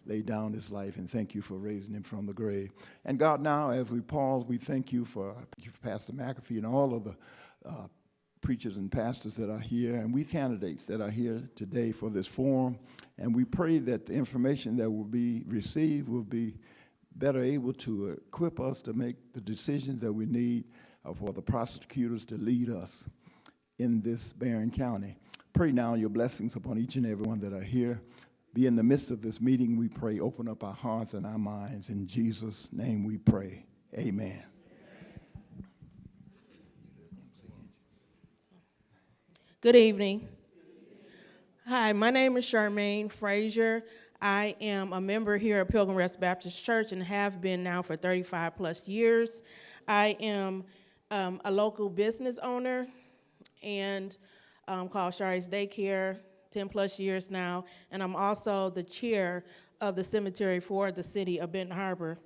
laid down his life, and thank you for raising him from the grave. And God, now as we pause, we thank you for Pastor McAfee and all of the preachers and pastors that are here, and we candidates that are here today for this forum. And we pray that the information that will be received will be better able to equip us to make the decisions that we need for the prosecutors to lead us in this Berrien County. Pray now your blessings upon each and every one that are here. Be in the midst of this meeting, we pray. Open up our hearts and our minds. In Jesus' name we pray. Amen. Good evening. Hi, my name is Charmaine Frazier. I am a member here at Pilgrim Rest Baptist Church and have been now for 35 plus years. I am a local business owner and called Shari's Daycare, 10 plus years now, and I'm also the chair of the cemetery for the city of Benton Harbor.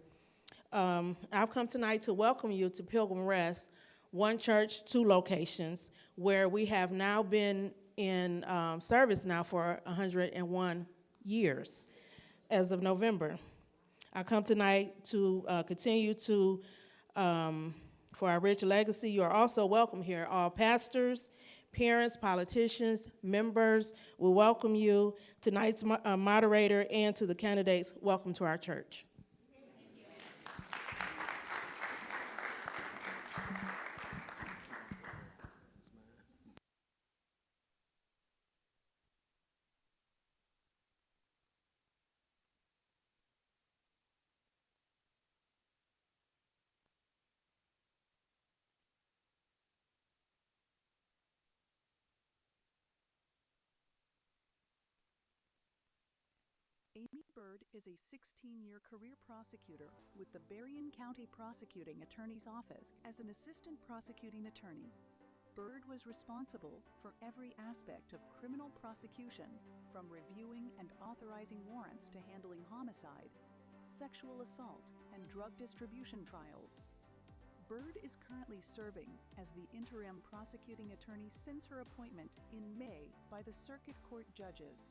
I've come tonight to welcome you to Pilgrim Rest, one church, two locations, where we have now been in service now for 101 years as of November. I come tonight to continue to, for our rich legacy. You are also welcome here. All pastors, parents, politicians, members, we welcome you. Tonight's moderator and to the candidates, welcome to our church. Amy Bird is a 16-year career prosecutor with the Berrien County Prosecuting Attorney's Office as an assistant prosecuting attorney. Bird was responsible for every aspect of criminal prosecution, from reviewing and authorizing warrants to handling homicide, sexual assault, and drug distribution trials. Bird is currently serving as the interim prosecuting attorney since her appointment in May by the Circuit Court judges.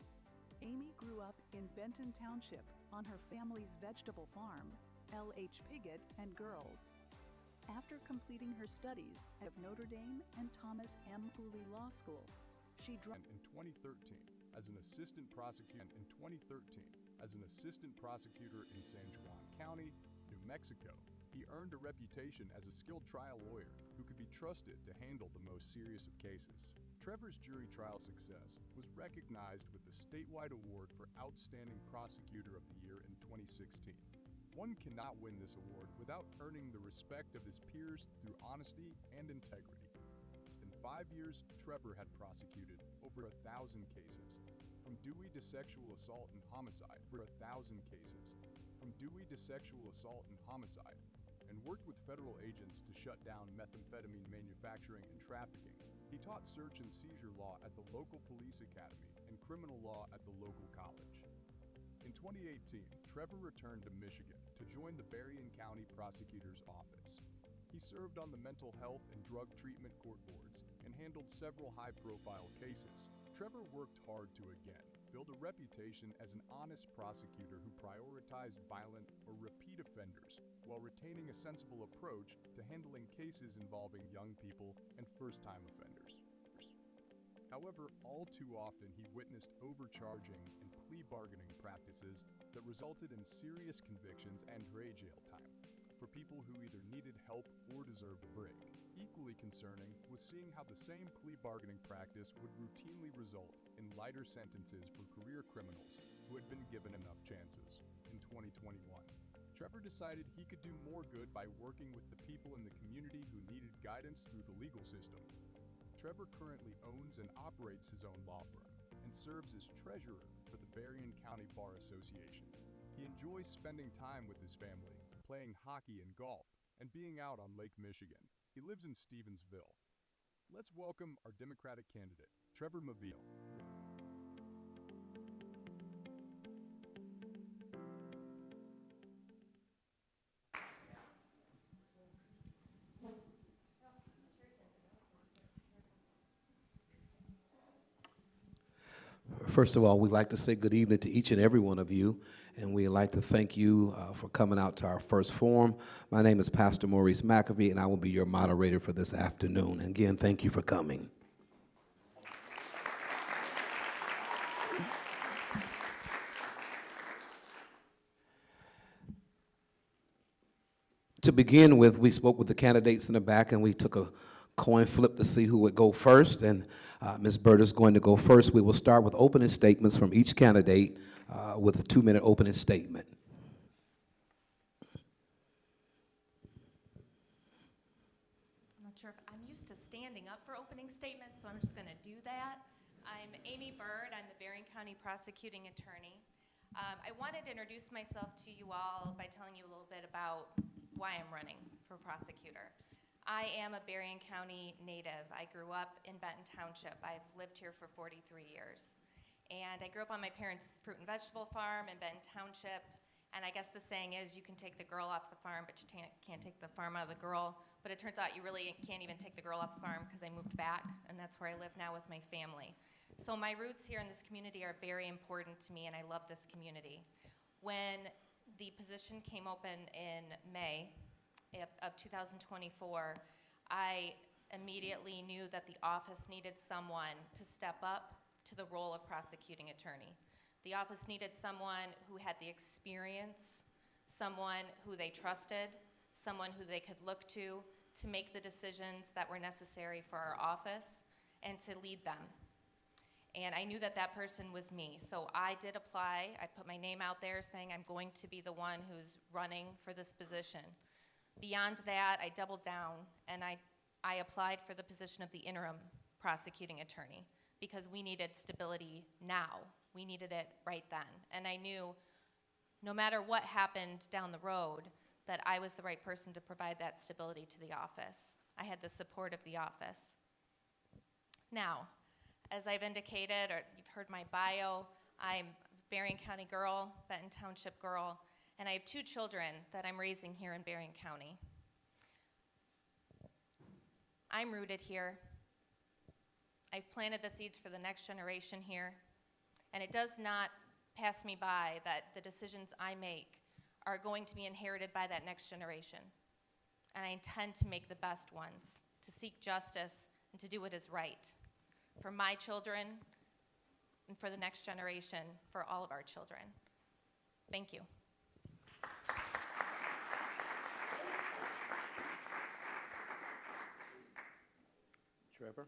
Amy grew up in Benton Township on her family's vegetable farm, L.H. Piggott and Girls. After completing her studies at Notre Dame and Thomas M. Cooley Law School, she in 2013 as an assistant prosecutor in San Juan County, New Mexico. He earned a reputation as a skilled trial lawyer who could be trusted to handle the most serious of cases. Trevor's jury trial success was recognized with the statewide award for Outstanding Prosecutor of the Year in 2016. One cannot win this award without earning the respect of his peers through honesty and integrity. In 5 years, Trevor had prosecuted over 1,000 cases, from Dewey to sexual assault and homicide, and worked with federal agents to shut down methamphetamine manufacturing and trafficking. He taught search and seizure law at the local police academy and criminal law at the local college. In 2018, Trevor returned to Michigan to join the Berrien County Prosecutor's Office. He served on the mental health and drug treatment court boards and handled several high-profile cases. Trevor worked hard to again build a reputation as an honest prosecutor who prioritized violent or repeat offenders while retaining a sensible approach to handling cases involving young people and first-time offenders. However, all too often he witnessed overcharging and plea bargaining practices that resulted in serious convictions and gray jail time for people who either needed help or deserved a break. Equally concerning was seeing how the same plea bargaining practice would routinely result in lighter sentences for career criminals who had been given enough chances. In 2021, Trevor decided he could do more good by working with the people in the community who needed guidance through the legal system. Trevor currently owns and operates his own law firm and serves as treasurer for the Berrien County Bar Association. He enjoys spending time with his family, playing hockey and golf, and being out on Lake Michigan. He lives in Stevensville. Let's welcome our Democratic candidate, Trevor Maville. First of all, we'd like to say good evening to each and every one of you, and we'd like to thank you for coming out to our first forum. My name is Pastor Maurice McAfee, and I will be your moderator for this afternoon. And again, thank you for coming. To begin with, we spoke with the candidates in the back, and we took a coin flip to see who would go first, and Ms. Bird is going to go first. We will start with opening statements from each candidate with a 2-minute opening statement. I'm not sure if I'm used to standing up for opening statements, so I'm just going to do that. I'm Amy Bird. I'm the Berrien County Prosecuting Attorney. I wanted to introduce myself to you all by telling you a little bit about why I'm running for prosecutor. I am a Berrien County native. I grew up in Benton Township. I've lived here for 43 years. And I grew up on my parents' fruit and vegetable farm in Benton Township. And I guess the saying is you can take the girl off the farm, but you can't take the farm out of the girl. But it turns out you really can't even take the girl off the farm because I moved back, and that's where I live now with my family. So my roots here in this community are very important to me, and I love this community. When the position came open in May of 2024, I immediately knew that the office needed someone to step up to the role of prosecuting attorney. The office needed someone who had the experience, someone who they trusted, someone who they could look to make the decisions that were necessary for our office and to lead them. And I knew that that person was me, so I did apply. I put my name out there saying I'm going to be the one who's running for this position. Beyond that, I doubled down and I applied for the position of the interim prosecuting attorney because we needed stability now. We needed it right then. And I knew no matter what happened down the road that I was the right person to provide that stability to the office. I had the support of the office. Now, as I've indicated, or you've heard my bio, I'm a Berrien County girl, Benton Township girl, and I have 2 children that I'm raising here in Berrien County. I'm rooted here. I've planted the seeds for the next generation here, and it does not pass me by that the decisions I make are going to be inherited by that next generation. And I intend to make the best ones, to seek justice and to do what is right for my children and for the next generation, for all of our children. Thank you. Trevor?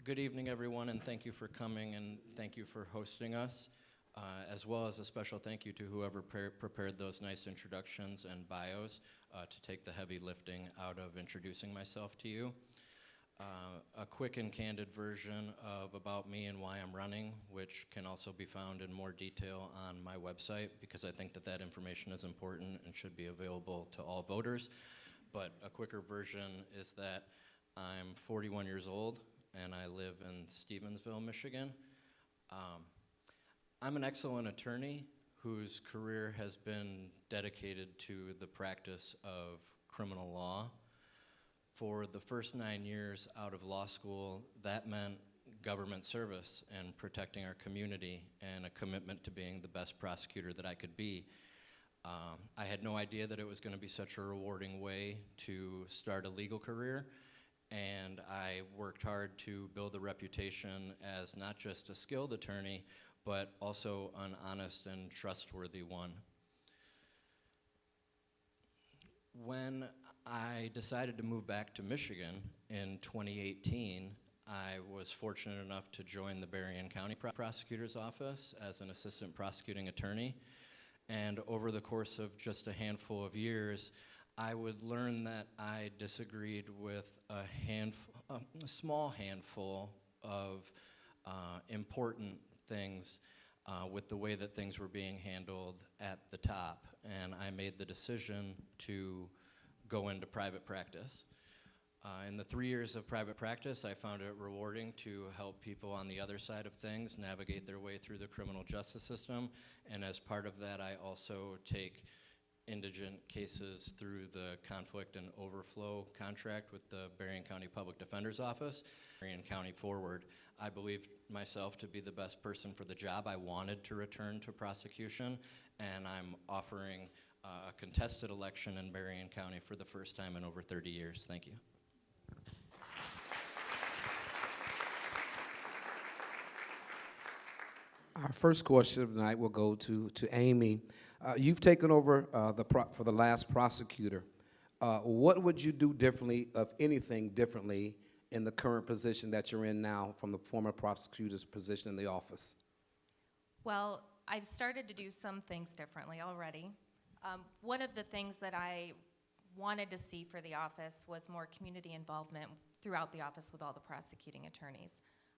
Good evening, everyone, and thank you for coming, and thank you for hosting us, as well as a special thank you to whoever prepared those nice introductions and bios to take the heavy lifting out of introducing myself to you. A quick and candid version of about me and why I'm running, which can also be found in more detail on my website, because I think that that information is important and should be available to all voters. But a quicker version is that I'm 41 years old, and I live in Stevensville, Michigan. I'm an excellent attorney whose career has been dedicated to the practice of criminal law. For the first 9 years out of law school, that meant government service and protecting our community and a commitment to being the best prosecutor that I could be. I had no idea that it was going to be such a rewarding way to start a legal career, and I worked hard to build a reputation as not just a skilled attorney, but also an honest and trustworthy one. When I decided to move back to Michigan in 2018, I was fortunate enough to join the Berrien County Prosecutor's Office as an assistant prosecuting attorney. And over the course of just a handful of years, I would learn that I disagreed with a small handful of important things with the way that things were being handled at the top. And I made the decision to go into private practice. In the 3 years of private practice, I found it rewarding to help people on the other side of things navigate their way through the criminal justice system. And as part of that, I also take indigent cases through the conflict and overflow contract with the Berrien County Public Defender's Office, Berrien County forward. I believe myself to be the best person for the job. I wanted to return to prosecution, and I'm offering a contested election in Berrien County for the first time in over 30 years. Thank you. Our first question of the night will go to Amy. You've taken over for the last prosecutor. What would you do differently, if anything differently, in the current position that you're in now from the former prosecutor's position in the office? Well, I've started to do some things differently already. One of the things that I wanted to see for the office was more community involvement throughout the office with all the prosecuting attorneys.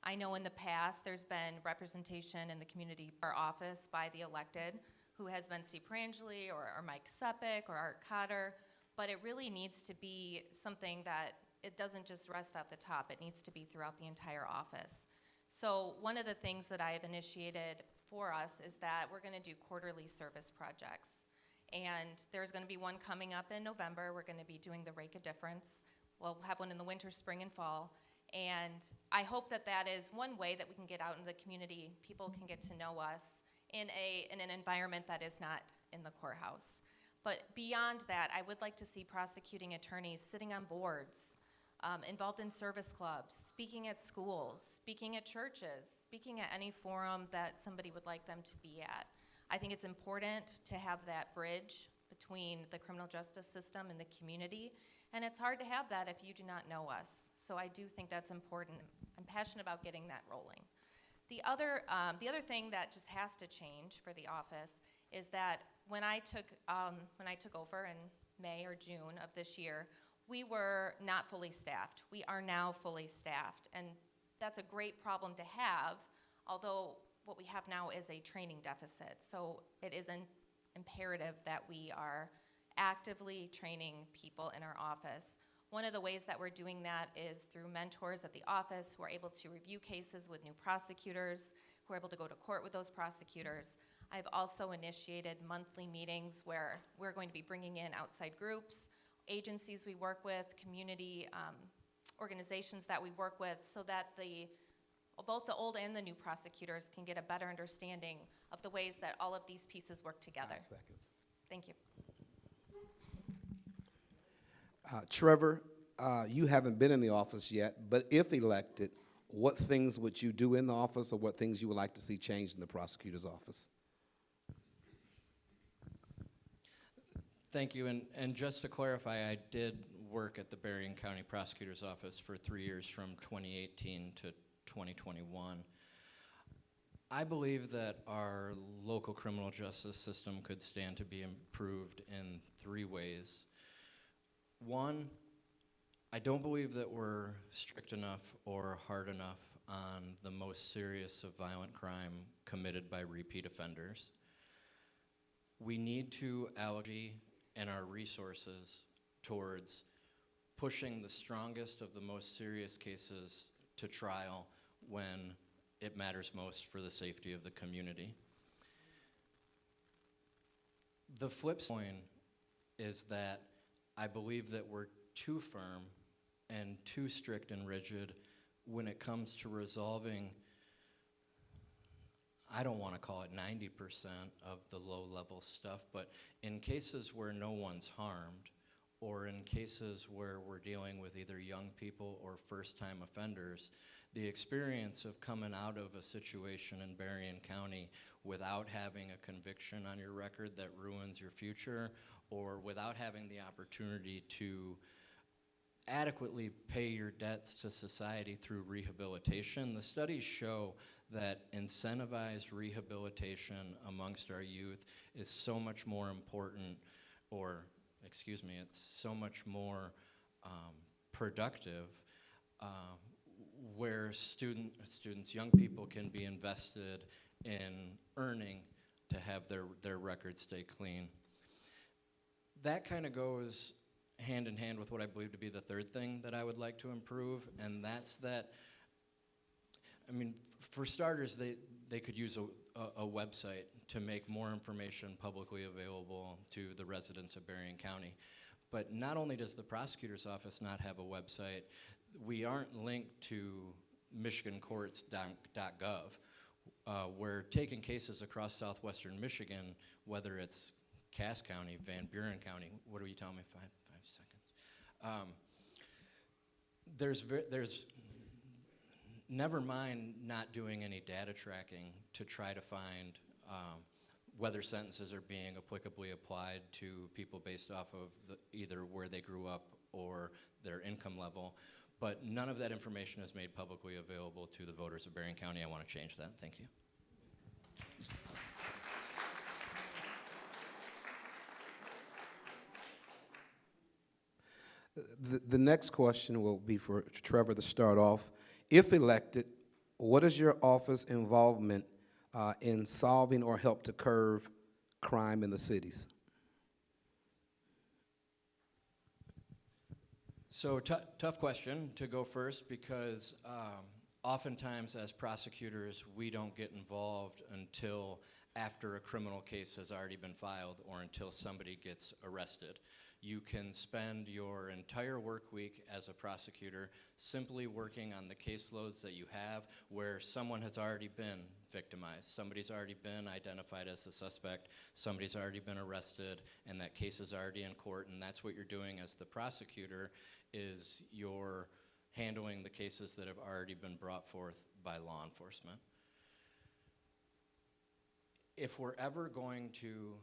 I know in the past there's been representation in the community or office by the elected, who has been Steve Prangeli or Mike Sepik or Art Cotter, but it really needs to be something that it doesn't just rest at the top, it needs to be throughout the entire office. So one of the things that I have initiated for us is that we're gonna do quarterly service projects. And there's gonna be one coming up in November. We're gonna be doing the Rake a Difference. We'll have one in the winter, spring, and fall. And I hope that that is one way that we can get out into the community. People can get to know us in an environment that is not in the courthouse. But beyond that, I would like to see prosecuting attorneys sitting on boards, involved in service clubs, speaking at schools, speaking at churches, speaking at any forum that somebody would like them to be at. I think it's important to have that bridge between the criminal justice system and the community, and it's hard to have that if you do not know us. So I do think that's important. I'm passionate about getting that rolling. The other thing that just has to change for the office is that when I took over in May or June of this year, we were not fully staffed. We are now fully staffed, and that's a great problem to have, although what we have now is a training deficit. So it is an imperative that we are actively training people in our office. One of the ways that we're doing that is through mentors at the office who are able to review cases with new prosecutors, who are able to go to court with those prosecutors. I've also initiated monthly meetings where we're going to be bringing in outside groups, agencies we work with, community organizations that we work with, so that both the old and the new prosecutors can get a better understanding of the ways that all of these pieces work together. 5 seconds. Thank you. Trevor, you haven't been in the office yet, but if elected, what things would you do in the office, or what things you would like to see changed in the prosecutor's office? Thank you, and just to clarify, I did work at the Berrien County Prosecutor's Office for 3 years from 2018 to 2021. I believe that our local criminal justice system could stand to be improved in 3 ways. One, I don't believe that we're strict enough or hard enough on the most serious of violent crime committed by repeat offenders. We need to allocate and our resources towards pushing the strongest of the most serious cases to trial when it matters most for the safety of the community. The flip side is that I believe that we're too firm and too strict and rigid when it comes to resolving, I don't want to call it 90% of the low-level stuff, but in cases where no one's harmed, or in cases where we're dealing with either young people or first-time offenders, the experience of coming out of a situation in Berrien County without having a conviction on your record that ruins your future, or without having the opportunity to adequately pay your debts to society through rehabilitation. The studies show that incentivized rehabilitation amongst our youth is so much more important, or excuse me, it's so much more productive, where students, young people can be invested in earning to have their records stay clean. That kind of goes hand in hand with what I believe to be the third thing that I would like to improve, and that's that, I mean, for starters, they could use a website to make more information publicly available to the residents of Berrien County. But not only does the prosecutor's office not have a website, we aren't linked to michigancourts.gov. We're taking cases across southwestern Michigan, whether it's Cass County, Van Buren County. What are you telling me? Five seconds. There's never mind not doing any data tracking to try to find whether sentences are being applicably applied to people based off of either where they grew up or their income level. But none of that information is made publicly available to the voters of Berrien County. I want to change that. Thank you. The next question will be for Trevor to start off. If elected, what is your office involvement in solving or help to curb crime in the cities? So tough question to go first, because oftentimes as prosecutors, we don't get involved until after a criminal case has already been filed or until somebody gets arrested. You can spend your entire work week as a prosecutor simply working on the caseloads that you have where someone has already been victimized, somebody's already been identified as the suspect, somebody's already been arrested, and that case is already in court, and that's what you're doing as the prosecutor, is you're handling the cases that have already been brought forth by law enforcement. If we're ever going to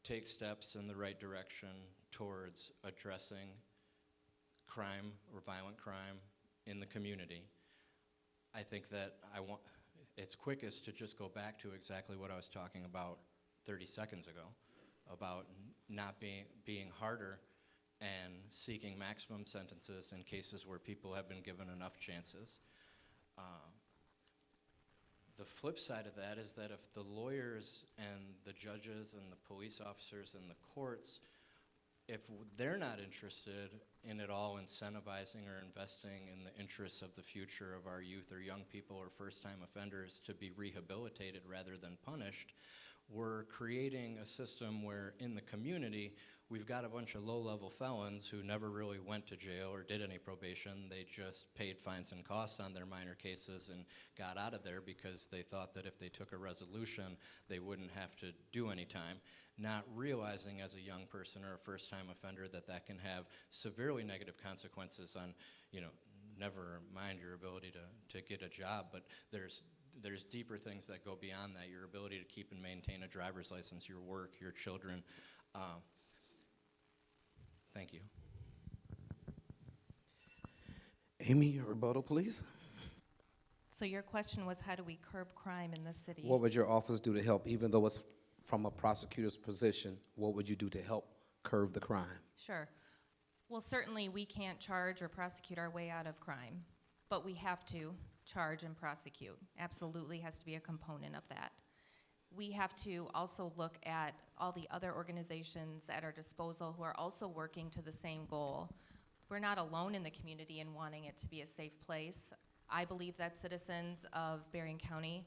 take steps in the right direction towards addressing crime or violent crime in the community, I think that it's quickest to just go back to exactly what I was talking about 30 seconds ago, about not being harder and seeking maximum sentences in cases where people have been given enough chances. The flip side of that is that if the lawyers and the judges and the police officers and the courts, if they're not interested in at all incentivizing or investing in the interests of the future of our youth or young people or first-time offenders to be rehabilitated rather than punished, we're creating a system where in the community we've got a bunch of low-level felons who never really went to jail or did any probation. They just paid fines and costs on their minor cases and got out of there because they thought that if they took a resolution, they wouldn't have to do any time, not realizing as a young person or a first-time offender that that can have severely negative consequences on, never mind your ability to get a job, but there's deeper things that go beyond that, your ability to keep and maintain a driver's license, your work, your children. Thank you. Amy, your rebuttal, please. So your question was, how do we curb crime in the city? What would your office do to help, even though it's from a prosecutor's position, what would you do to help curb the crime? Sure. Well, certainly we can't charge or prosecute our way out of crime, but we have to charge and prosecute. Absolutely has to be a component of that. We have to also look at all the other organizations at our disposal who are also working to the same goal. We're not alone in the community in wanting it to be a safe place. I believe that citizens of Berrien County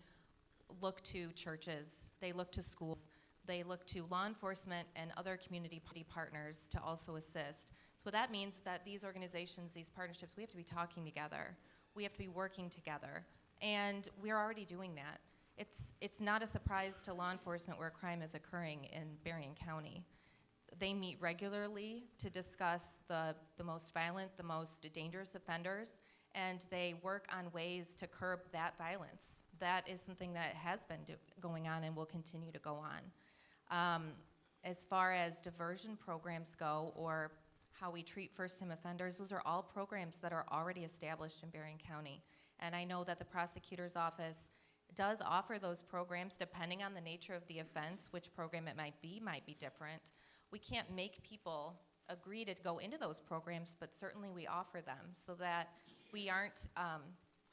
look to churches, they look to schools, they look to law enforcement and other community partners to also assist. So that means that these organizations, these partnerships, we have to be talking together. We have to be working together, and we're already doing that. It's not a surprise to law enforcement where crime is occurring in Berrien County. They meet regularly to discuss the most violent, the most dangerous offenders, and they work on ways to curb that violence. That is something that has been going on and will continue to go on. As far as diversion programs go, or how we treat first-time offenders, those are all programs that are already established in Berrien County. And I know that the prosecutor's office does offer those programs depending on the nature of the offense. Which program it might be different. We can't make people agree to go into those programs, but certainly we offer them so that we aren't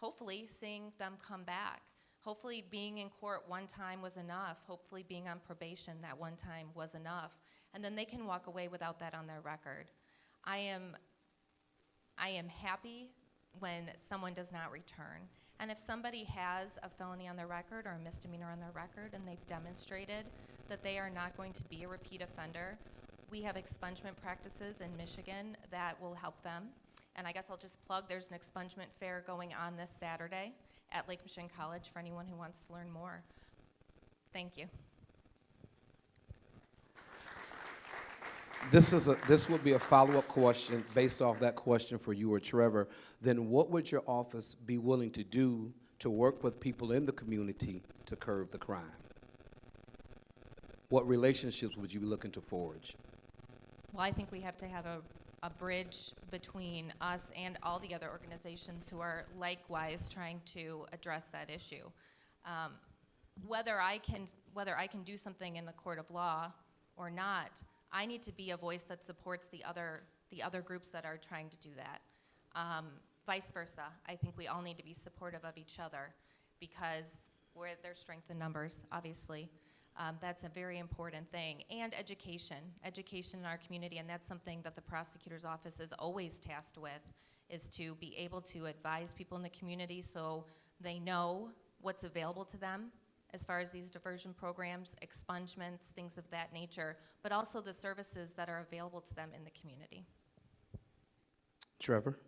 hopefully seeing them come back. Hopefully being in court one time was enough. Hopefully being on probation that one time was enough. And then they can walk away without that on their record. I am happy when someone does not return. And if somebody has a felony on their record or a misdemeanor on their record and they've demonstrated that they are not going to be a repeat offender, we have expungement practices in Michigan that will help them. And I guess I'll just plug, there's an expungement fair going on this Saturday at Lake Michigan College for anyone who wants to learn more. Thank you. This will be a follow-up question based off that question for you or Trevor. Then what would your office be willing to do to work with people in the community to curb the crime? What relationships would you be looking to forge? Well, I think we have to have a bridge between us and all the other organizations who are likewise trying to address that issue. Whether I can do something in the court of law or not, I need to be a voice that supports the other groups that are trying to do that. Vice versa, I think we all need to be supportive of each other because there's strength in numbers, obviously. That's a very important thing. And education in our community, and that's something that the prosecutor's office is always tasked with, is to be able to advise people in the community so they know what's available to them as far as these diversion programs, expungements, things of that nature, but also the services that are available to them in the community. Trevor?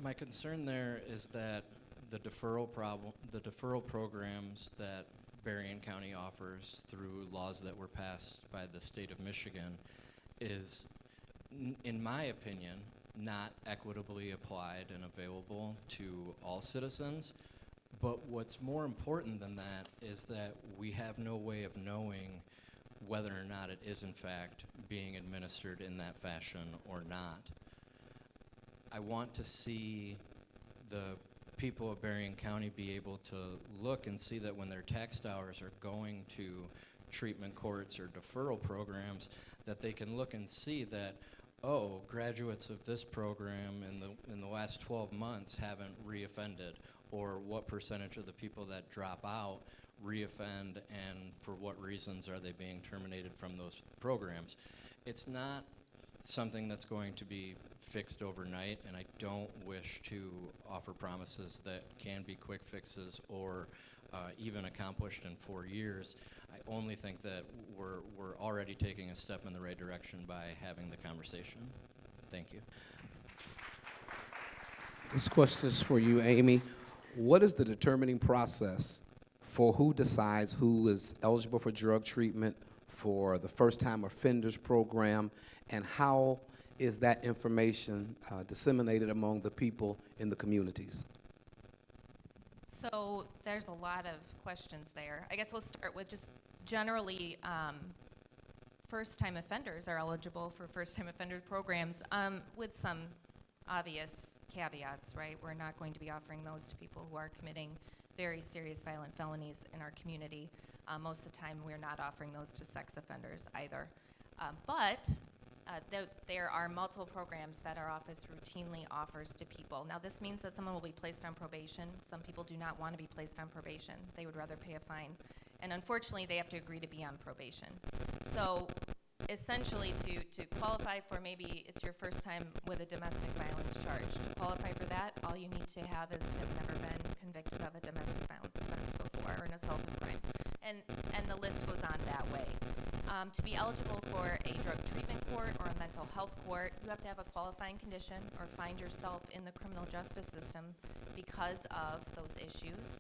My concern there is that the deferral programs that Berrien County offers through laws that were passed by the state of Michigan is, in my opinion, not equitably applied and available to all citizens. But what's more important than that is that we have no way of knowing whether or not it is in fact being administered in that fashion or not. I want to see the people of Berrien County be able to look and see that when their tax dollars are going to treatment courts or deferral programs, that they can look and see that, oh, graduates of this program in the last 12 months haven't reoffended, or what percentage of the people that drop out reoffend, and for what reasons are they being terminated from those programs. It's not something that's going to be fixed overnight, and I don't wish to offer promises that can be quick fixes or even accomplished in 4 years. I only think that we're already taking a step in the right direction by having the conversation. Thank you. This question is for you, Amy. What is the determining process for who decides who is eligible for drug treatment for the first-time offenders program, and how is that information disseminated among the people in the communities? So there's a lot of questions there. I guess we'll start with just generally first-time offenders are eligible for first-time offender programs with some obvious caveats, right? We're not going to be offering those to people who are committing very serious violent felonies in our community. Most of the time, we're not offering those to sex offenders either. But there are multiple programs that our office routinely offers to people. Now, this means that someone will be placed on probation. Some people do not want to be placed on probation. They would rather pay a fine. And unfortunately, they have to agree to be on probation. So essentially, to qualify for, maybe it's your first time with a domestic violence charge. To qualify for that, all you need to have is to have never been convicted of a domestic violence offense before, or an assault or crime. And the list goes on that way. To be eligible for a drug treatment court or a mental health court, you have to have a qualifying condition or find yourself in the criminal justice system because of those issues.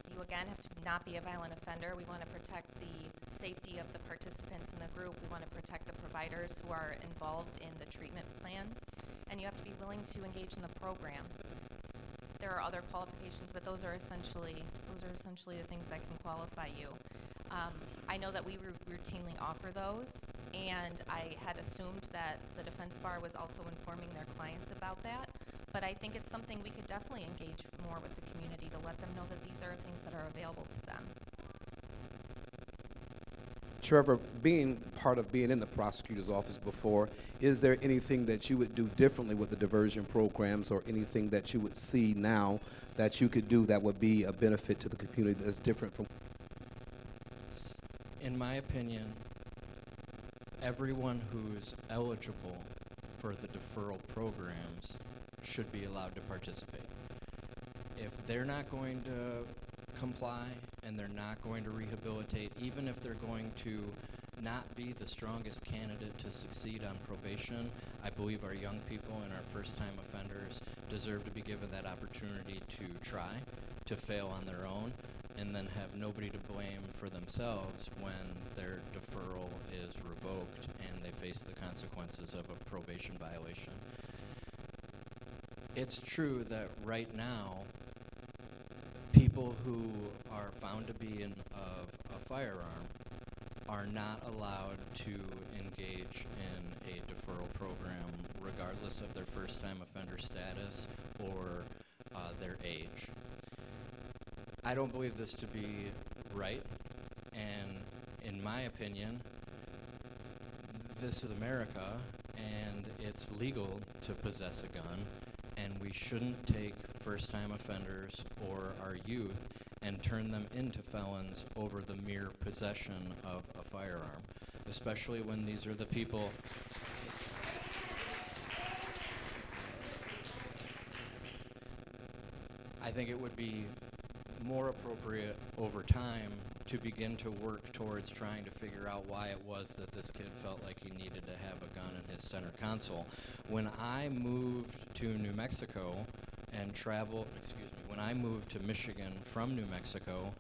You again have to not be a violent offender. We want to protect the safety of the participants in the group. We want to protect the providers who are involved in the treatment plan. And you have to be willing to engage in the program. There are other qualifications, but those are essentially the things that can qualify you. I know that we routinely offer those, and I had assumed that the defense bar was also informing their clients about that, but I think it's something we could definitely engage more with the community to let them know that these are things that are available to them. Trevor, being in the prosecutor's office before, is there anything that you would do differently with the diversion programs, or anything that you would see now that you could do that would be a benefit to the community that's different from? In my opinion, everyone who's eligible for the deferral programs should be allowed to participate. If they're not going to comply and they're not going to rehabilitate, even if they're going to not be the strongest candidate to succeed on probation, I believe our young people and our first-time offenders deserve to be given that opportunity to try, to fail on their own, and then have nobody to blame for themselves when their deferral is revoked and they face the consequences of a probation violation. It's true that right now, people who are found to be of a firearm are not allowed to engage in a deferral program regardless of their first-time offender status or their age. I don't believe this to be right, and in my opinion, this is America, and it's legal to possess a gun, and we shouldn't take first-time offenders or our youth and turn them into felons over the mere possession of a firearm, especially when these are the people. I think it would be more appropriate over time to begin to work towards trying to figure out why it was that this kid felt like he needed to have a gun in his center console. When I moved to New Mexico and when I moved to Michigan from New Mexico,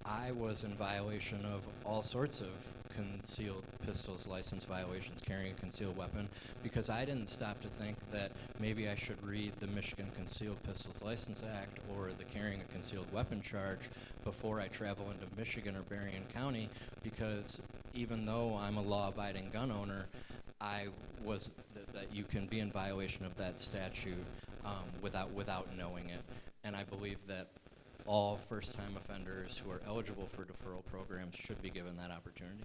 I was in violation of all sorts of concealed pistols license violations, carrying a concealed weapon, because I didn't stop to think that maybe I should read the Michigan Concealed Pistols License Act or the carrying a concealed weapon charge before I travel into Michigan or Berrien County, because even though I'm a law-abiding gun owner, I was that you can be in violation of that statute without knowing it. And I believe that all first-time offenders who are eligible for deferral programs should be given that opportunity.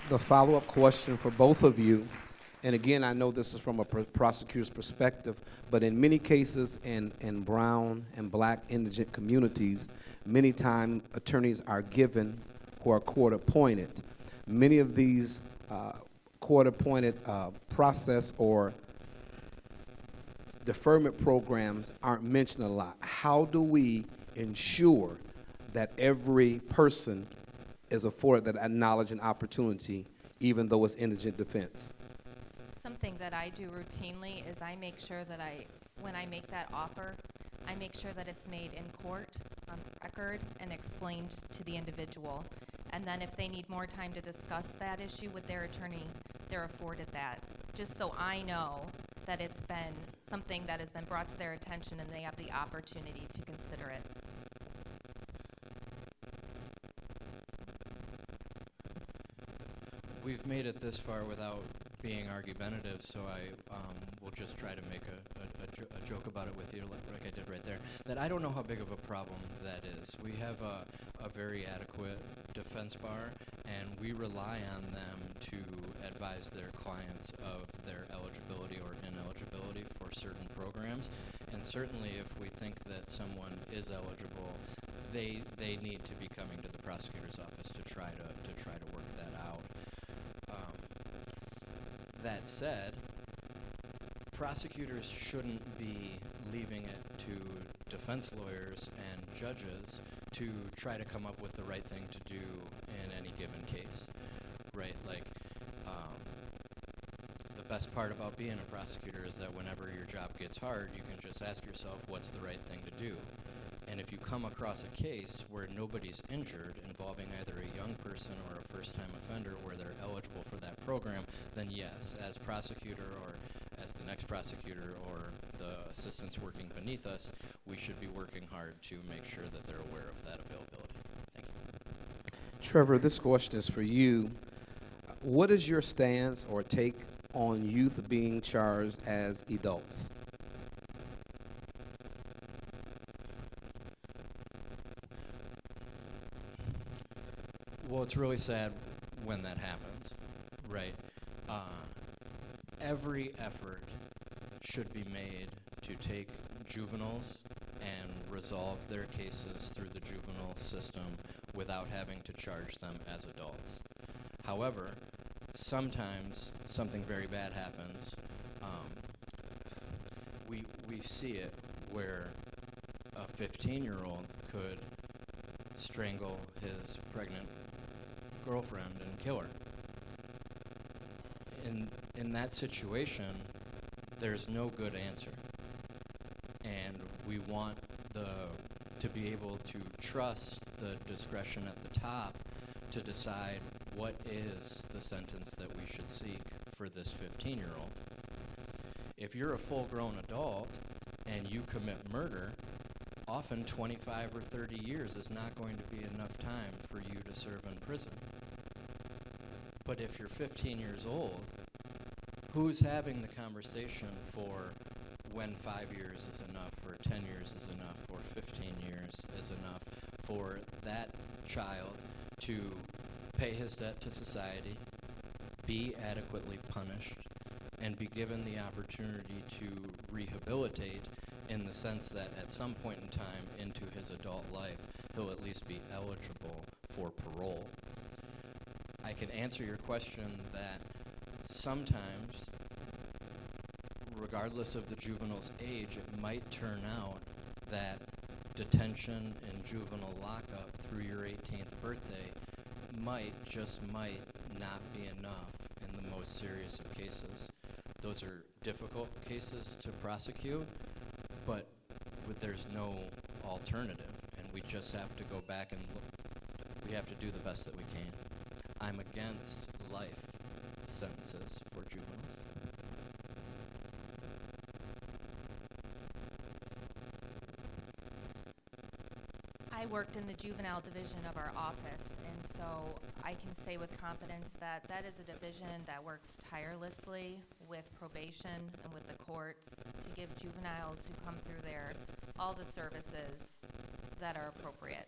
The follow-up question for both of you, and again, I know this is from a prosecutor's perspective, but in many cases in brown and black indigent communities, many times attorneys are given who are court-appointed. Many of these court-appointed process or deferment programs aren't mentioned a lot. How do we ensure that every person is afforded that knowledge and opportunity, even though it's indigent defense? Something that I do routinely is I make sure that when I make that offer, I make sure that it's made in court, on record, and explained to the individual. And then if they need more time to discuss that issue with their attorney, they're afforded that, just so I know that it's been something that has been brought to their attention and they have the opportunity to consider it. We've made it this far without being argumentative, so I will just try to make a joke about it with you, like I did right there, that I don't know how big of a problem that is. We have a very adequate defense bar, and we rely on them to advise their clients of their eligibility or ineligibility for certain programs. And certainly if we think that someone is eligible, they need to be coming to the prosecutor's office to try to work that out. That said, prosecutors shouldn't be leaving it to defense lawyers and judges to try to come up with the right thing to do in any given case, right? Like, the best part about being a prosecutor is that whenever your job gets hard, you can just ask yourself, what's the right thing to do? And if you come across a case where nobody's injured involving either a young person or a first-time offender where they're eligible for that program, then yes, as prosecutor or as the next prosecutor or the assistants working beneath us, we should be working hard to make sure that they're aware of that availability. Thank you. Trevor, this question is for you. What is your stance or take on youth being charged as adults? Well, it's really sad when that happens, right? Every effort should be made to take juveniles and resolve their cases through the juvenile system without having to charge them as adults. However, sometimes something very bad happens. We see it where a 15-year-old could strangle his pregnant girlfriend and kill her. In that situation, there's no good answer. And we want to be able to trust the discretion at the top to decide what is the sentence that we should seek for this 15-year-old. If you're a full-grown adult and you commit murder, often 25 or 30 years is not going to be enough time for you to serve in prison. But if you're 15 years old, who's having the conversation for when 5 years is enough, or 10 years is enough, or 15 years is enough for that child to pay his debt to society, be adequately punished, and be given the opportunity to rehabilitate, in the sense that at some point in time into his adult life, he'll at least be eligible for parole. I can answer your question that sometimes, regardless of the juvenile's age, it might turn out that detention and juvenile lockup through your 18th birthday just might not be enough in the most serious of cases. Those are difficult cases to prosecute, but there's no alternative, and we just have to go back and look. We have to do the best that we can. I'm against life sentences for juveniles. I worked in the juvenile division of our office, and so I can say with confidence that that is a division that works tirelessly with probation and with the courts to give juveniles who come through there all the services that are appropriate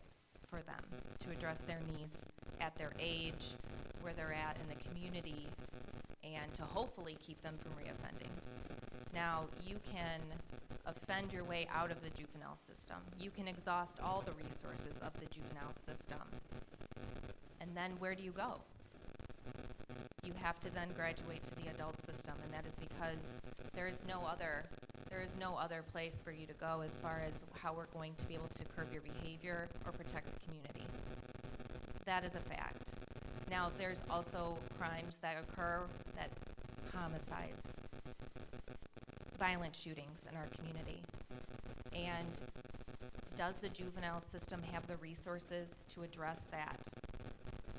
for them to address their needs at their age, where they're at in the community, and to hopefully keep them from reoffending. Now, you can offend your way out of the juvenile system. You can exhaust all the resources of the juvenile system. And then where do you go? You have to then graduate to the adult system, and that is because there is no other place for you to go as far as how we're going to be able to curb your behavior or protect the community. That is a fact. Now, there's also crimes that occur, that homicides, violent shootings in our community. And does the juvenile system have the resources to address that?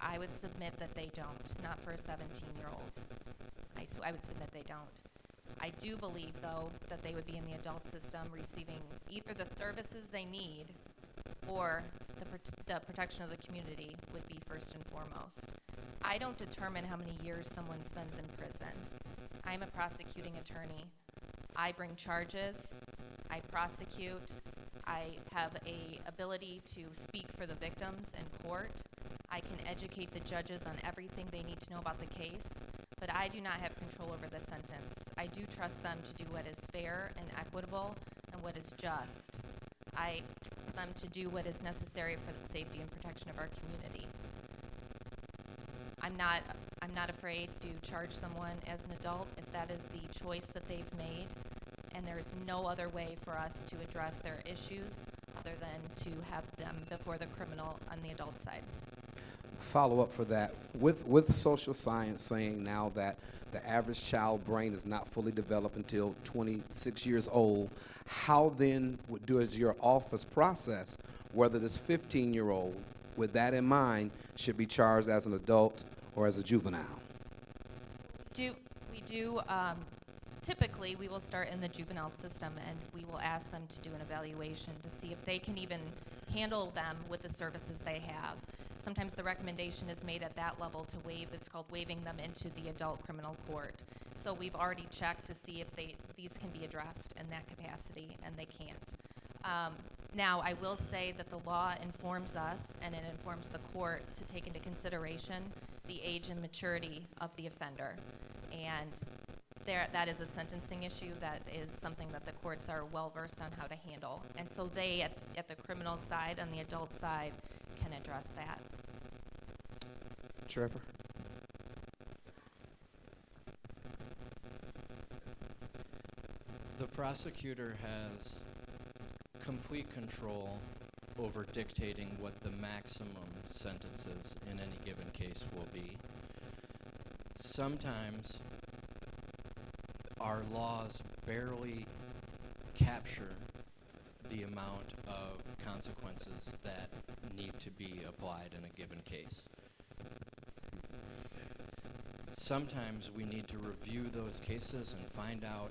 I would submit that they don't, not for a 17-year-old. I would submit they don't. I do believe, though, that they would be in the adult system receiving either the services they need or the protection of the community would be first and foremost. I don't determine how many years someone spends in prison. I'm a prosecuting attorney. I bring charges, I prosecute, I have a ability to speak for the victims in court. I can educate the judges on everything they need to know about the case, but I do not have control over the sentence. I do trust them to do what is fair and equitable and what is just. I trust them to do what is necessary for the safety and protection of our community. I'm not afraid to charge someone as an adult if that is the choice that they've made, and there is no other way for us to address their issues other than to have them before the criminal on the adult side. Follow up for that. With social science saying now that the average child brain is not fully developed until 26 years old, how then does your office process whether this 15-year-old, with that in mind, should be charged as an adult or as a juvenile? Typically, we will start in the juvenile system, and we will ask them to do an evaluation to see if they can even handle them with the services they have. Sometimes the recommendation is made at that level to waive, it's called waiving them into the adult criminal court. So we've already checked to see if these can be addressed in that capacity, and they can't. Now, I will say that the law informs us, and it informs the court to take into consideration the age and maturity of the offender. And that is a sentencing issue. That is something that the courts are well versed on how to handle. And so they, at the criminal side, on the adult side, can address that. Trevor? The prosecutor has complete control over dictating what the maximum sentences in any given case will be. Sometimes our laws barely capture the amount of consequences that need to be applied in a given case. Sometimes we need to review those cases and find out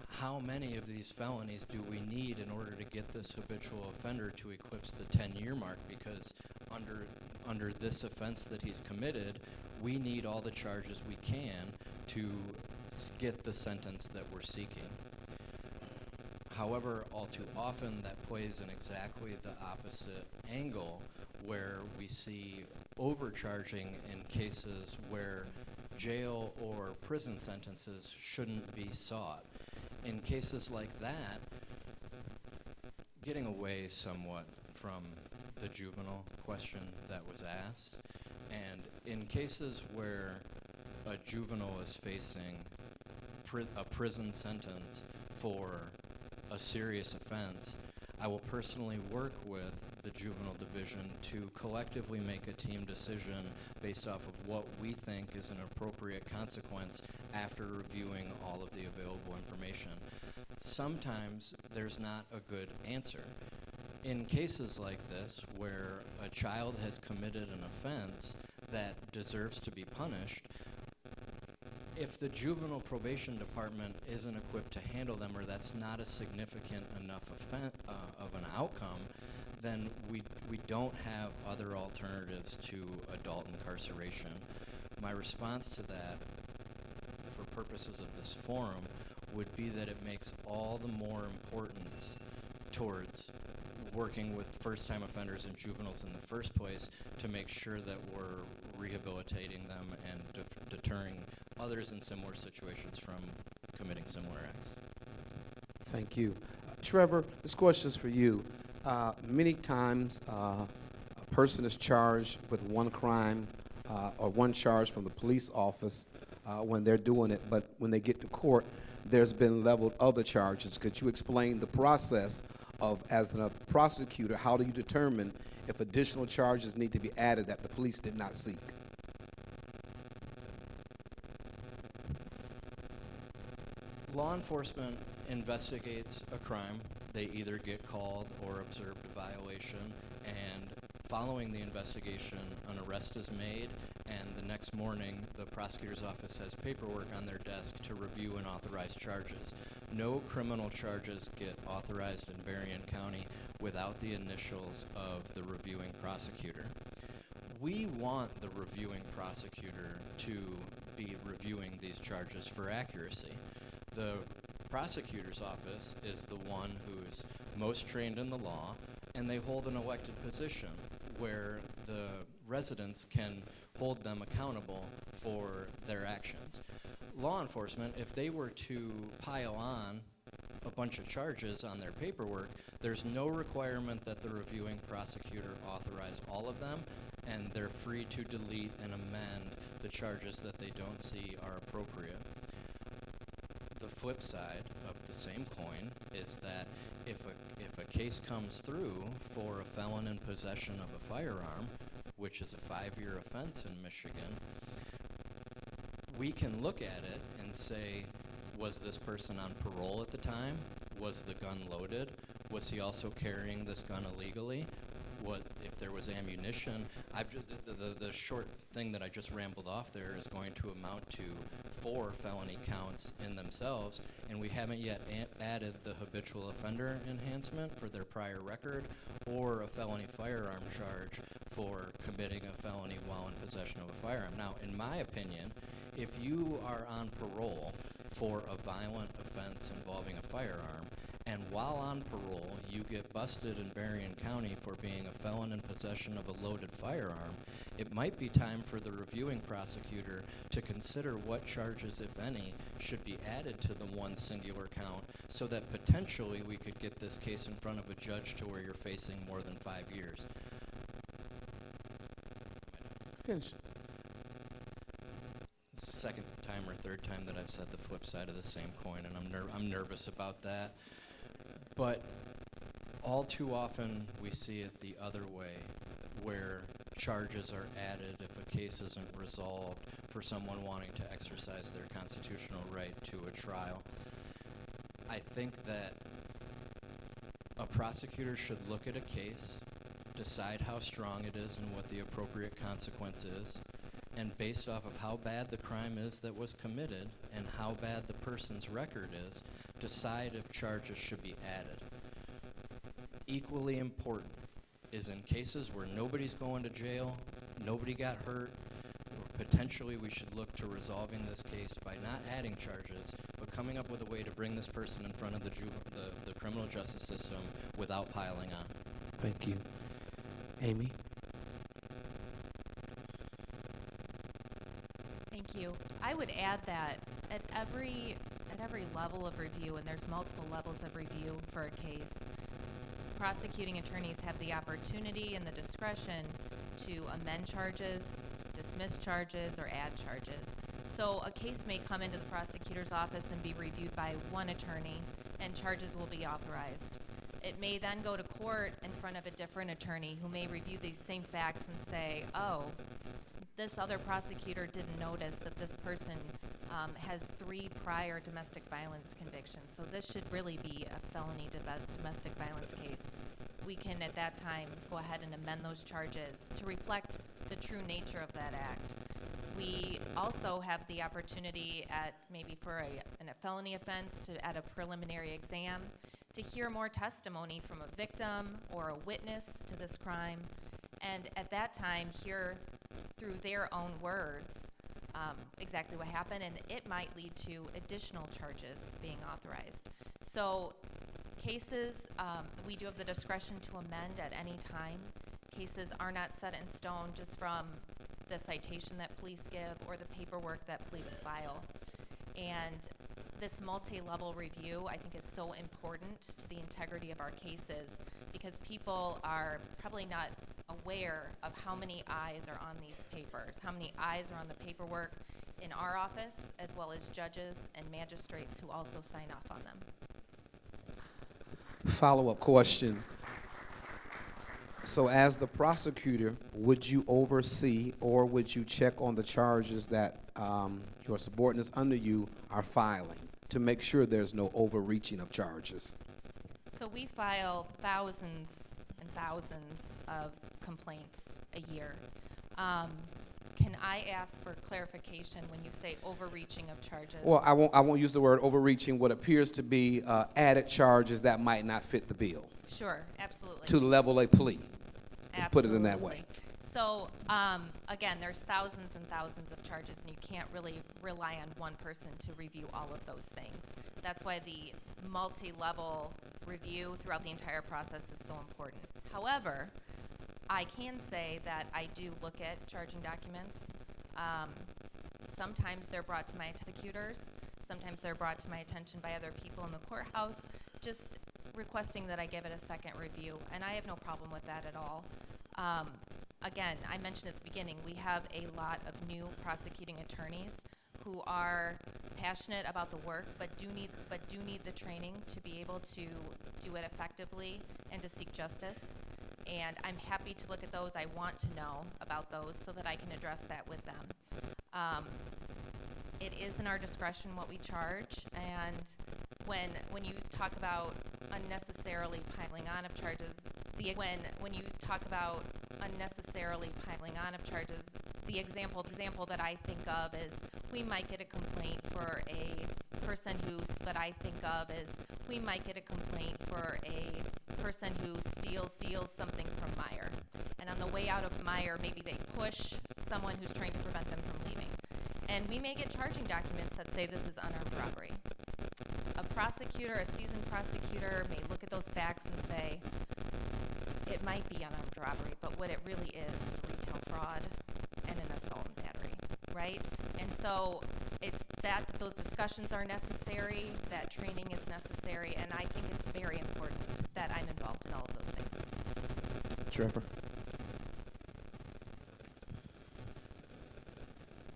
how many of these felonies do we need in order to get this habitual offender to eclipse the 10-year mark, because under this offense that he's committed, we need all the charges we can to get the sentence that we're seeking. However, all too often that plays in exactly the opposite angle, where we see overcharging in cases where jail or prison sentences shouldn't be sought. In cases like that, getting away somewhat from the juvenile question that was asked, and in cases where a juvenile is facing a prison sentence for a serious offense, I will personally work with the juvenile division to collectively make a team decision based off of what we think is an appropriate consequence after reviewing all of the available information. Sometimes there's not a good answer. In cases like this, where a child has committed an offense that deserves to be punished, if the juvenile probation department isn't equipped to handle them, or that's not a significant enough of an outcome, then we don't have other alternatives to adult incarceration. My response to that, for purposes of this forum, would be that it makes all the more importance towards working with first-time offenders and juveniles in the first place to make sure that we're rehabilitating them and deterring others in similar situations from committing similar acts. Thank you. Trevor, this question is for you. Many times a person is charged with one crime or one charge from the police office when they're doing it, but when they get to court, there's been leveled other charges. Could you explain the process of, as a prosecutor, how do you determine if additional charges need to be added that the police did not seek? Law enforcement investigates a crime. They either get called or observed a violation, and following the investigation, an arrest is made, and the next morning, the prosecutor's office has paperwork on their desk to review and authorize charges. No criminal charges get authorized in Berrien County without the initials of the reviewing prosecutor. We want the reviewing prosecutor to be reviewing these charges for accuracy. The prosecutor's office is the one who's most trained in the law, and they hold an elected position where the residents can hold them accountable for their actions. Law enforcement, if they were to pile on a bunch of charges on their paperwork, there's no requirement that the reviewing prosecutor authorize all of them, and they're free to delete and amend the charges that they don't see are appropriate. The flip side of the same coin is that if a case comes through for a felon in possession of a firearm, which is a 5-year offense in Michigan, we can look at it and say, was this person on parole at the time? Was the gun loaded? Was he also carrying this gun illegally? What if there was ammunition? The short thing that I just rambled off there is going to amount to 4 felony counts in themselves, and we haven't yet added the habitual offender enhancement for their prior record or a felony firearm charge for committing a felony while in possession of a firearm. Now, in my opinion, if you are on parole for a violent offense involving a firearm, and while on parole you get busted in Berrien County for being a felon in possession of a loaded firearm, it might be time for the reviewing prosecutor to consider what charges, if any, should be added to the one singular count so that potentially we could get this case in front of a judge to where you're facing more than 5 years. second time or third time that I've said the flip side of the same coin, and I'm nervous about that. But all too often, we see it the other way, where charges are added if a case isn't resolved for someone wanting to exercise their constitutional right to a trial. I think that a prosecutor should look at a case, decide how strong it is and what the appropriate consequence is, and based off of how bad the crime is that was committed and how bad the person's record is, decide if charges should be added. Equally important is in cases where nobody's going to jail, nobody got hurt, potentially we should look to resolving this case by not adding charges, but coming up with a way to bring this person in front of the criminal justice system without piling on. Thank you. Amy? Thank you. I would add that at every level of review, and there's multiple levels of review for a case, prosecuting attorneys have the opportunity and the discretion to amend charges, dismiss charges, or add charges. So a case may come into the prosecutor's office and be reviewed by one attorney, and charges will be authorized. It may then go to court in front of a different attorney who may review these same facts and say, oh, this other prosecutor didn't notice that this person has 3 prior domestic violence convictions, so this should really be a felony domestic violence case. We can at that time go ahead and amend those charges to reflect the true nature of that act. We also have the opportunity at maybe for a felony offense to add a preliminary exam to hear more testimony from a victim or a witness to this crime, and at that time hear through their own words exactly what happened, and it might lead to additional charges being authorized. So cases, we do have the discretion to amend at any time. Cases are not set in stone just from the citation that police give or the paperwork that police file. And this multi-level review, I think, is so important to the integrity of our cases because people are probably not aware of how many eyes are on these papers, how many eyes are on the paperwork in our office, as well as judges and magistrates who also sign off on them. Follow-up question. So as the prosecutor, would you oversee or would you check on the charges that your subordinates under you are filing to make sure there's no overreaching of charges? So we file thousands and thousands of complaints a year. Can I ask for clarification when you say overreaching of charges? Well, I won't use the word overreaching. What appears to be added charges that might not fit the bill. Sure, absolutely. To level a plea. Let's put it in that way. So, again, there's thousands and thousands of charges, and you can't really rely on one person to review all of those things. That's why the multi-level review throughout the entire process is so important. However, I can say that I do look at charging documents. Sometimes they're brought to my prosecutors. Sometimes they're brought to my attention by other people in the courthouse, just requesting that I give it a second review, and I have no problem with that at all. Again, I mentioned at the beginning, we have a lot of new prosecuting attorneys who are passionate about the work, but do need the training to be able to do it effectively and to seek justice. And I'm happy to look at those. I want to know about those so that I can address that with them. It is in our discretion what we charge, and when you talk about unnecessarily piling on of charges, when you talk about unnecessarily piling on of charges, the example that I think of is we might get a complaint for a person who steals something from Meyer, and on the way out of Meyer, maybe they push someone who's trying to prevent them from leaving, and we may get charging documents that say this is unarmed robbery. A seasoned prosecutor may look at those facts and say, it might be unarmed robbery, but what it really is a retail fraud and an assault and battery, right? And so it's that those discussions are necessary, that training is necessary, and I think it's very important that I'm involved in all of those things. Trevor?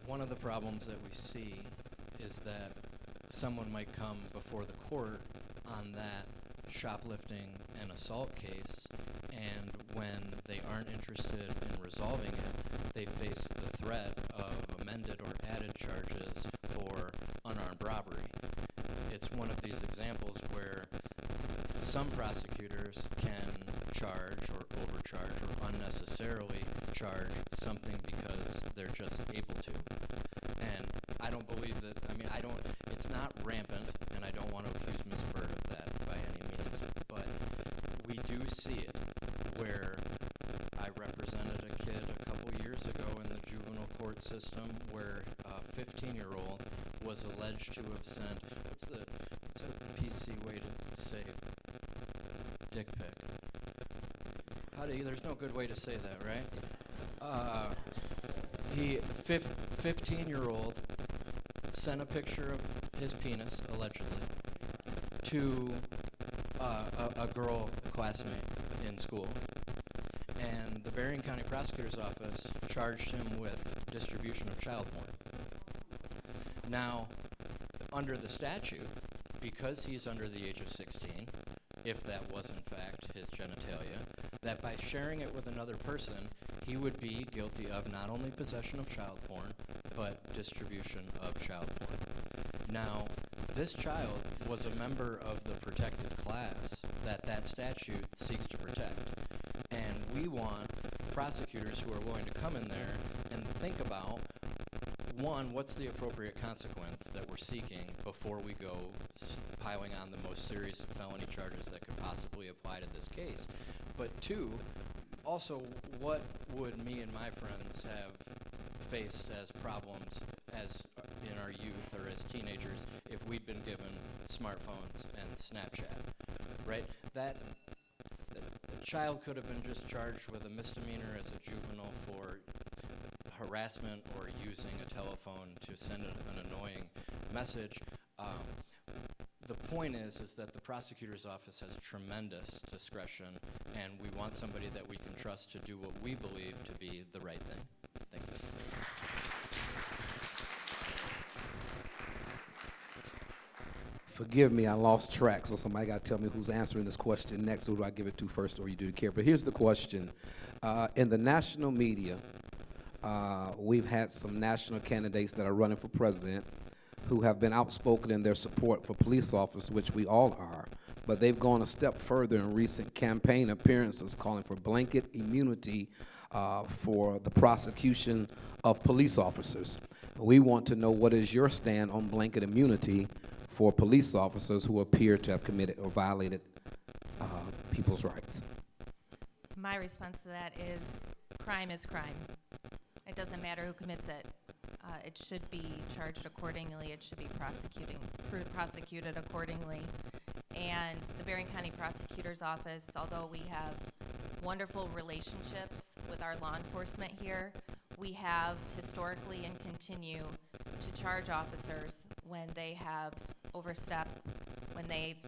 One of the problems that we see is that someone might come before the court on that shoplifting and assault case, and when they aren't interested in resolving it, they face the threat of amended or added charges for unarmed robbery. It's one of these examples where some prosecutors can charge or overcharge or unnecessarily charge something because they're just able to. And I don't believe that, it's not rampant, and I don't want to accuse Ms. Bird of that by any means, but we do see it where I represented a kid a couple years ago in the juvenile court system where a 15-year-old was alleged to have sent, what's the PC way to say dick pic? There's no good way to say that, right? He, 15-year-old, sent a picture of his penis, allegedly, to a girl classmate in school. And the Berrien County Prosecutor's Office charged him with distribution of child porn. Now, under the statute, because he's under the age of 16, if that was in fact his genitalia, that by sharing it with another person, he would be guilty of not only possession of child porn, but distribution of child porn. Now, this child was a member of the protected class that statute seeks to protect. And we want prosecutors who are willing to come in there and think about, one, what's the appropriate consequence that we're seeking before we go piling on the most serious felony charges that could possibly apply to this case? But two, also, what would me and my friends have faced as problems as in our youth or as teenagers if we'd been given smartphones and Snapchat, right? The child could have been just charged with a misdemeanor as a juvenile for harassment or using a telephone to send an annoying message. The point is that the prosecutor's office has tremendous discretion, and we want somebody that we can trust to do what we believe to be the right thing. Thank you. Forgive me, I lost track, so somebody got to tell me who's answering this question next. Who do I give it to first, or you do care? But here's the question. In the national media, we've had some national candidates that are running for president who have been outspoken in their support for police officers, which we all are, but they've gone a step further in recent campaign appearances calling for blanket immunity for the prosecution of police officers. We want to know, what is your stand on blanket immunity for police officers who appear to have committed or violated people's rights? My response to that is crime is crime. It doesn't matter who commits it. It should be charged accordingly. It should be prosecuted accordingly. And the Berrien County Prosecutor's Office, although we have wonderful relationships with our law enforcement here, we have historically and continue to charge officers when they have overstepped, when they've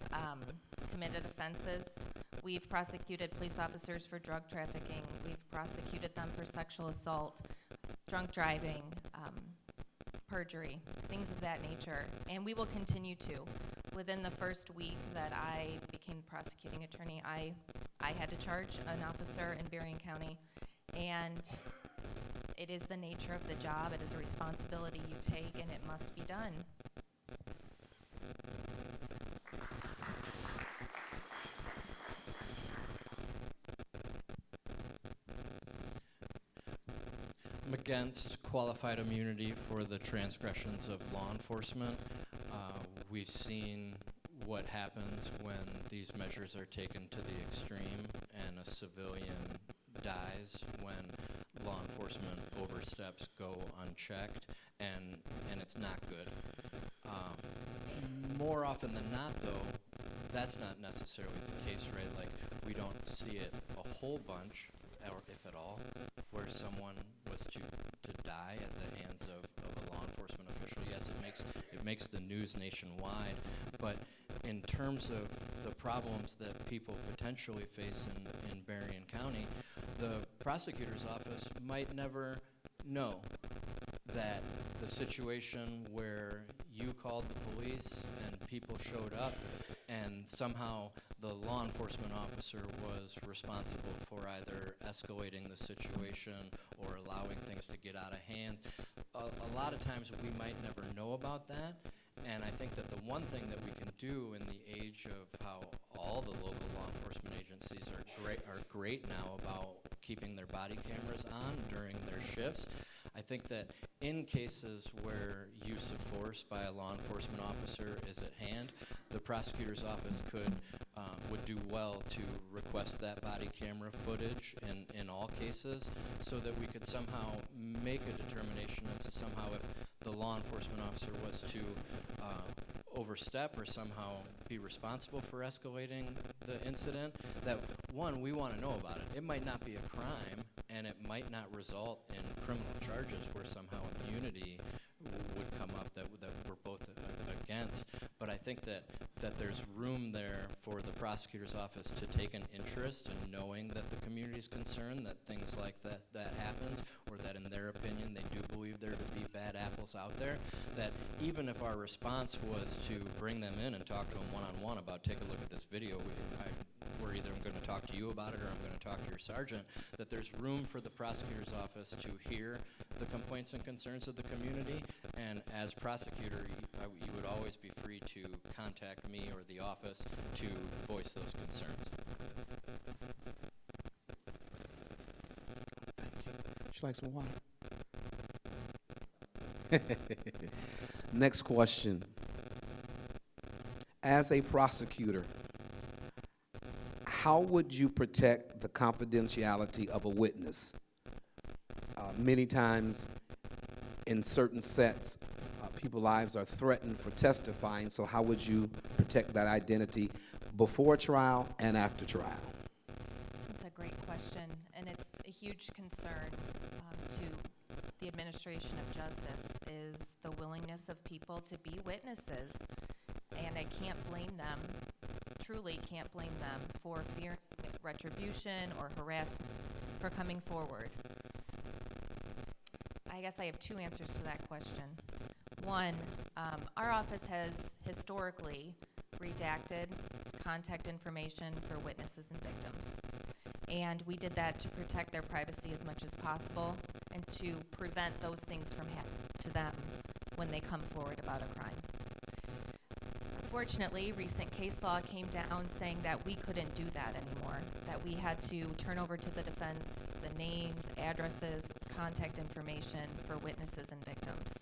committed offenses. We've prosecuted police officers for drug trafficking. We've prosecuted them for sexual assault, drunk driving, perjury, things of that nature. And we will continue to. Within the first week that I became prosecuting attorney, I had to charge an officer in Berrien County, and it is the nature of the job. It is a responsibility you take, and it must be done. I'm against qualified immunity for the transgressions of law enforcement. We've seen what happens when these measures are taken to the extreme and a civilian dies when law enforcement oversteps go unchecked, and it's not good. More often than not, though, that's not necessarily the case, right? Like, we don't see it a whole bunch, or if at all, where someone was to die at the hands of a law enforcement official. Yes, it makes the news nationwide, but in terms of the problems that people potentially face in Berrien County, the prosecutor's office might never know that the situation where you called the police and people showed up and somehow the law enforcement officer was responsible for either escalating the situation or allowing things to get out of hand. A lot of times we might never know about that, and I think that the one thing that we can do in the age of how all the local law enforcement agencies are great now about keeping their body cameras on during their shifts. I think that in cases where use of force by a law enforcement officer is at hand, the prosecutor's office would do well to request that body camera footage in all cases, so that we could somehow make a determination as to somehow if the law enforcement officer was to overstep or somehow be responsible for escalating the incident, that one, we want to know about it. It might not be a crime, and it might not result in criminal charges where somehow immunity would come up that we're both against. But I think that there's room there for the prosecutor's office to take an interest in knowing that the community's concerned that things like that happens, or that in their opinion they do believe there to be bad apples out there, that even if our response was to bring them in and talk to them one-on-one about, take a look at this video, we're either going to talk to you about it or I'm going to talk to your sergeant, that there's room for the prosecutor's office to hear the complaints and concerns of the community, and as prosecutor, you would always be free to contact me or the office to voice those concerns. Thank you. Would you like some water? Next question. As a prosecutor, how would you protect the confidentiality of a witness? Many times in certain sets, people's lives are threatened for testifying, so how would you protect that identity before trial and after trial? That's a great question, and it's a huge concern to the administration of justice, is the willingness of people to be witnesses. And I can't blame them, truly can't blame them, for fearing retribution or harassment for coming forward. I guess I have two answers to that question. One, our office has historically redacted contact information for witnesses and victims. And we did that to protect their privacy as much as possible and to prevent those things from happening to them when they come forward about a crime. Unfortunately, recent case law came down saying that we couldn't do that anymore, that we had to turn over to the defense the names, addresses, contact information for witnesses and victims.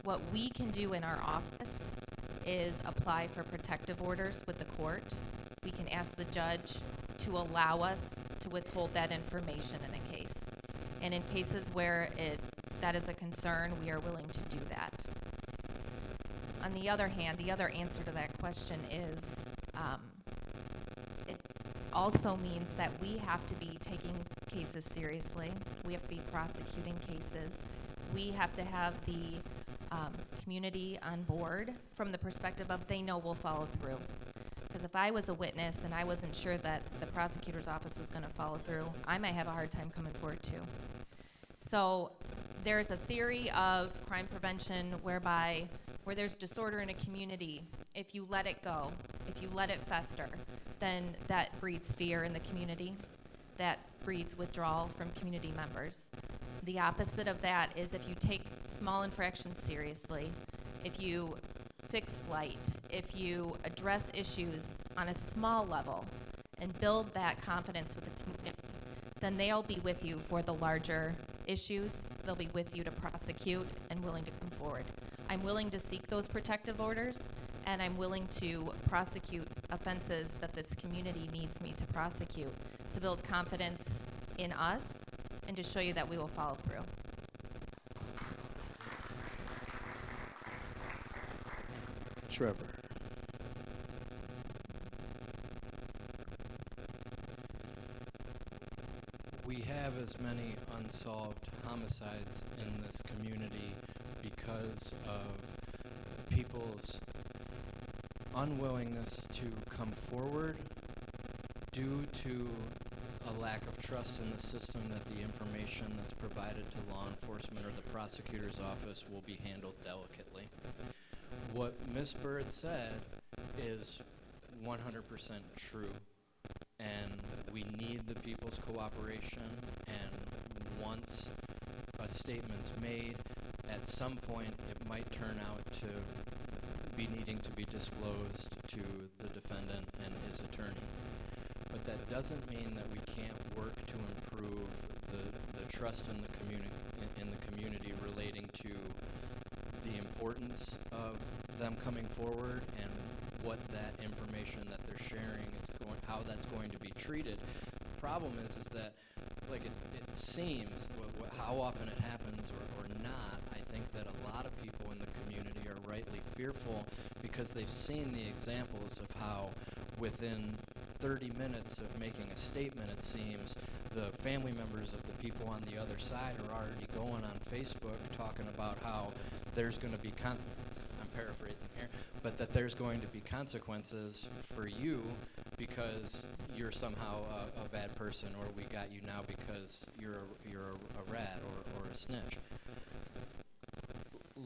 What we can do in our office is apply for protective orders with the court. We can ask the judge to allow us to withhold that information in a case. And in cases where that is a concern, we are willing to do that. On the other hand, the other answer to that question is it also means that we have to be taking cases seriously. We have to be prosecuting cases. We have to have the community on board from the perspective of they know we'll follow through. Because if I was a witness and I wasn't sure that the prosecutor's office was going to follow through, I might have a hard time coming forward too. So there's a theory of crime prevention where there's disorder in a community, if you let it go, if you let it fester, then that breeds fear in the community. That breeds withdrawal from community members. The opposite of that is if you take small infractions seriously, if you fix blight, if you address issues on a small level and build that confidence with the community, then they'll be with you for the larger issues. They'll be with you to prosecute and willing to come forward. I'm willing to seek those protective orders, and I'm willing to prosecute offenses that this community needs me to prosecute to build confidence in us and to show you that we will follow through. Trevor. We have as many unsolved homicides in this community because of people's unwillingness to come forward due to a lack of trust in the system that the information that's provided to law enforcement or the prosecutor's office will be handled delicately. What Ms. Bird said is 100% true, and we need the people's cooperation, and once a statement's made, at some point it might turn out to be needing to be disclosed to the defendant and his attorney. But that doesn't mean that we can't work to improve the trust in the community relating to the importance of them coming forward and what that information that they're sharing is going, how that's going to be treated. The problem is that, like, it seems, how often it happens or not, I think that a lot of people in the community are rightly fearful because they've seen the examples of how within 30 minutes of making a statement, it seems, the family members of the people on the other side are already going on Facebook talking about how there's going to be, I'm paraphrasing here, but that there's going to be consequences for you because you're somehow a bad person, or we got you now because you're a rat or a snitch.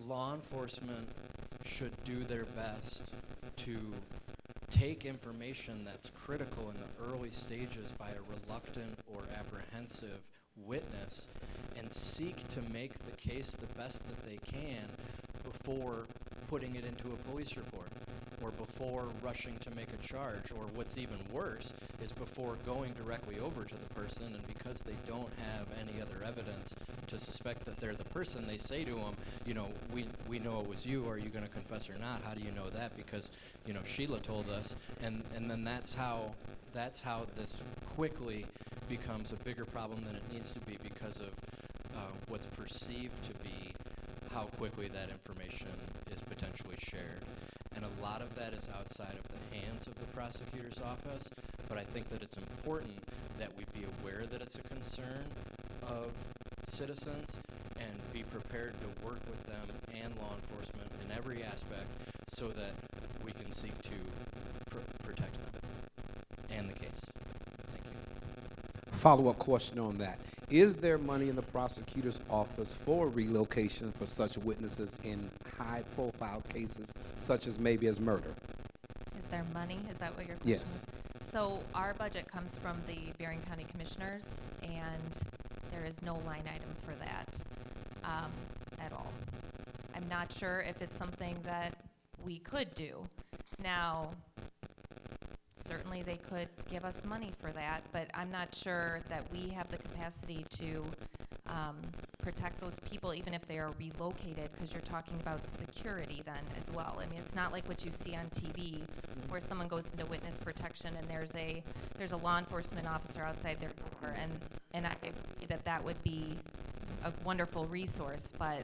Law enforcement should do their best to take information that's critical in the early stages by a reluctant or apprehensive witness and seek to make the case the best that they can before putting it into a police report or before rushing to make a charge, or what's even worse is before going directly over to the person, and because they don't have any other evidence to suspect that they're the person, they say to them, you know, we know it was you. Are you going to confess or not? How do you know that? Because, you know, Sheila told us, and then that's how this quickly becomes a bigger problem than it needs to be because of what's perceived to be how quickly that information is potentially shared. And a lot of that is outside of the hands of the prosecutor's office, but I think that it's important that we be aware that it's a concern of citizens and be prepared to work with them and law enforcement in every aspect so that we can seek to protect them and the case. Thank you. Follow-up question on that. Is there money in the prosecutor's office for relocation for such witnesses in high-profile cases, such as maybe as murder? Is there money? Is that what your question Yes. is? So our budget comes from the Berrien County Commissioners, and there is no line item for that at all. I'm not sure if it's something that we could do. Now, certainly they could give us money for that, but I'm not sure that we have the capacity to protect those people even if they are relocated, because you're talking about security then as well. I mean, it's not like what you see on TV where someone goes into witness protection and there's a law enforcement officer outside their door, and I agree that that would be a wonderful resource, but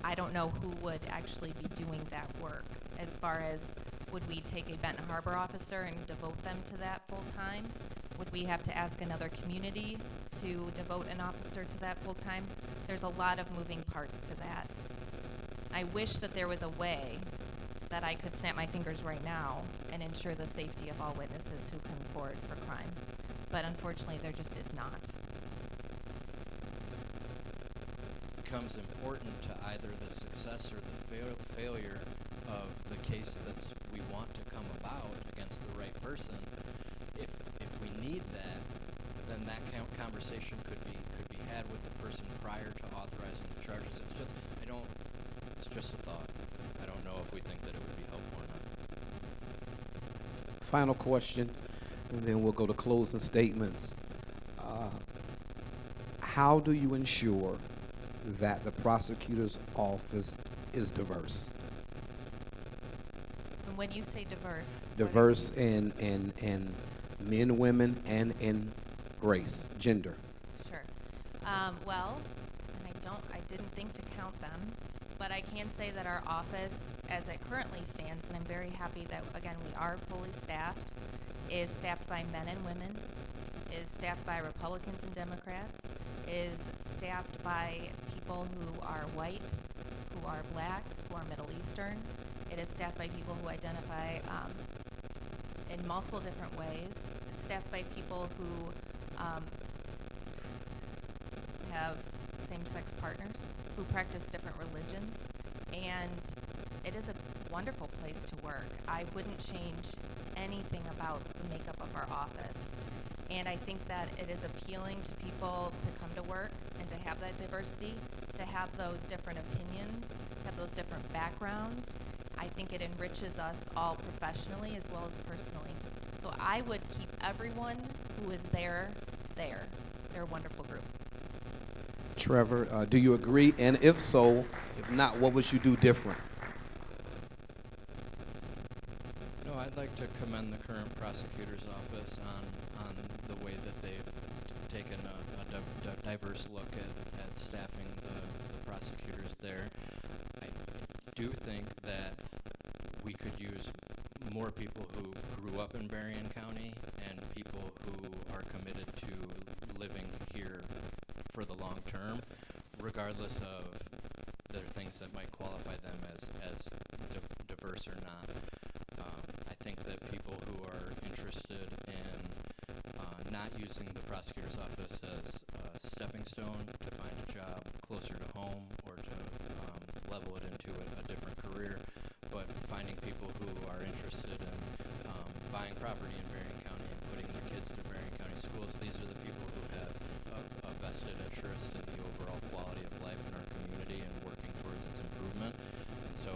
I don't know who would actually be doing that work. As far as, would we take a Benton Harbor officer and devote them to that full time? Would we have to ask another community to devote an officer to that full time? There's a lot of moving parts to that. I wish that there was a way that I could snap my fingers right now and ensure the safety of all witnesses who come forward for crime. But unfortunately, there just is not. It becomes important to either the success or the failure of the case that we want to come about against the right person. If we need that, then that conversation could be had with the person prior to authorizing the charges. It's just a thought. I don't know if we think that it would be helpful or not. Final question, and then we'll go to closing statements. How do you ensure that the prosecutor's office is diverse? And when you say diverse, Diverse in men, women, and in race, gender. Sure. Well, I didn't think to count them, but I can say that our office, as it currently stands, and I'm very happy that, again, we are fully staffed, is staffed by men and women, is staffed by Republicans and Democrats, is staffed by people who are white, who are black, who are Middle Eastern. It is staffed by people who identify in multiple different ways. It's staffed by people who um, have same-sex partners who practice different religions, and it is a wonderful place to work. I wouldn't change anything about the makeup of our office. And I think that it is appealing to people to come to work and to have that diversity, to have those different opinions, to have those different backgrounds. I think it enriches us all professionally as well as personally. So I would keep everyone who is there. They're a wonderful group. Trevor, do you agree? And if so, if not, what would you do different? No, I'd like to commend the current prosecutor's office on the way that they've taken a diverse look at staffing the prosecutors there. I do think that we could use more people who grew up in Berrien County and people who are committed to living here for the long term, regardless of the things that might qualify them as diverse or not. I think that people who are interested in not using the prosecutor's office as a stepping stone to find a job closer to home or to level it into a different career, but finding people who are interested in buying property in Berrien County and putting their kids through Berrien County schools, these are the people who have a vested interest in the overall quality of life in our community and working towards its improvement. And so,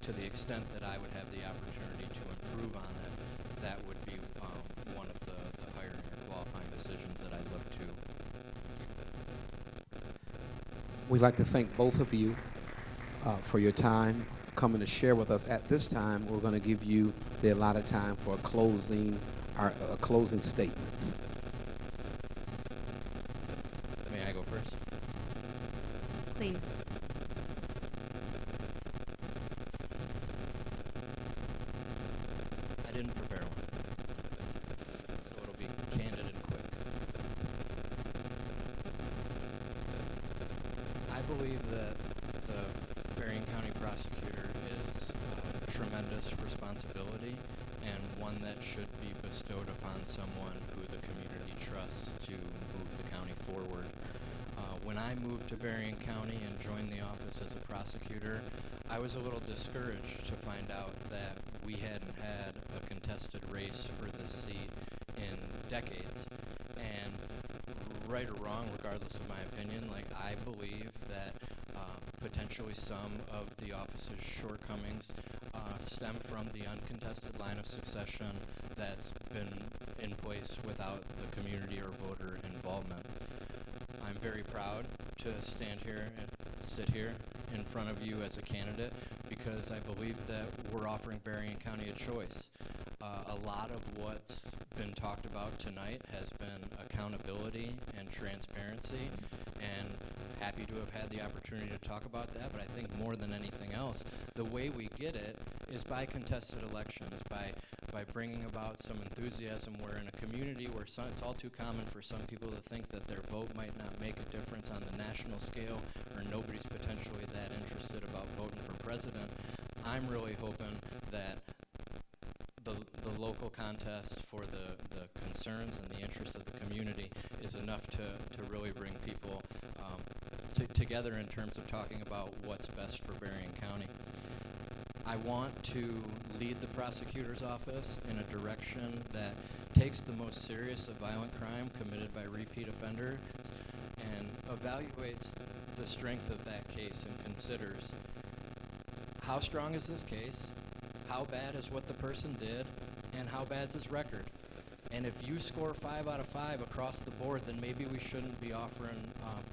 to the extent that I would have the opportunity to improve on it, that would be one of the hiring or qualifying decisions that I look to. We'd like to thank both of you for your time coming to share with us. At this time, we're going to give you the allotted time for closing statements. May I go first? Please. I didn't prepare one, so it'll be candid and quick. I believe that the Berrien County prosecutor is a tremendous responsibility and one that should be bestowed upon someone who the community trusts to move the county forward. When I moved to Berrien County and joined the office as a prosecutor, I was a little discouraged to find out that we hadn't had a contested race for this seat in decades. And right or wrong, regardless of my opinion, I believe that potentially some of the office's shortcomings stem from the uncontested line of succession that's been in place without the community or voter involvement. I'm very proud to stand here and sit here in front of you as a candidate because I believe that we're offering Berrien County a choice. A lot of what's been talked about tonight has been accountability and transparency, and happy to have had the opportunity to talk about that, but I think more than anything else, the way we get it is by contested elections, by bringing about some enthusiasm. We're in a community where it's all too common for some people to think that their vote might not make a difference on the national scale, or nobody's potentially that interested about voting for president. I'm really hoping that the local contest for the concerns and the interests of the community is enough to really bring people together in terms of talking about what's best for Berrien County. I want to lead the prosecutor's office in a direction that takes the most serious of violent crime committed by repeat offenders and evaluates the strength of that case and considers how strong is this case, how bad is what the person did, and how bad's his record. And if you score 5 out of 5 across the board, then maybe we shouldn't be offering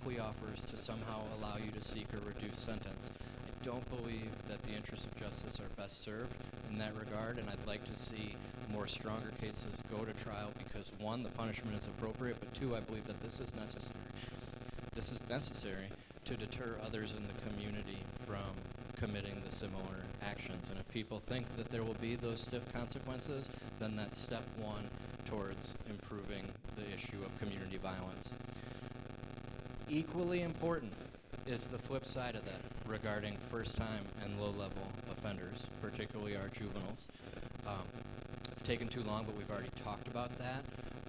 plea offers to somehow allow you to seek a reduced sentence. I don't believe that the interests of justice are best served in that regard, and I'd like to see more stronger cases go to trial because, one, the punishment is appropriate, but two, I believe that this is necessary. This is necessary to deter others in the community from committing the similar actions. And if people think that there will be those stiff consequences, then that's step one towards improving the issue of community violence. Equally important is the flip side of that regarding first-time and low-level offenders, particularly our juveniles. It's taken too long, but we've already talked about that.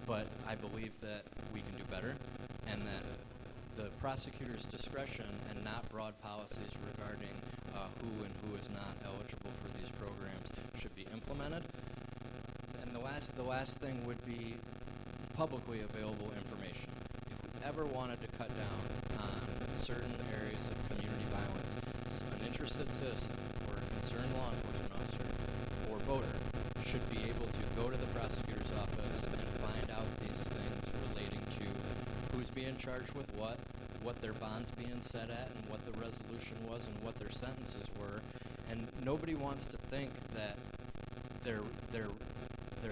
but I believe that we can do better, and that the prosecutor's discretion and not broad policies regarding who and who is not eligible for these programs should be implemented. And the last thing would be publicly available information. If we ever wanted to cut down on certain areas of community violence, an interested citizen or a concerned law enforcement officer or voter should be able to go to the prosecutor's office and find out these things relating to who's being charged with what their bond's being set at, and what the resolution was, and what their sentences were. And nobody wants to think that they're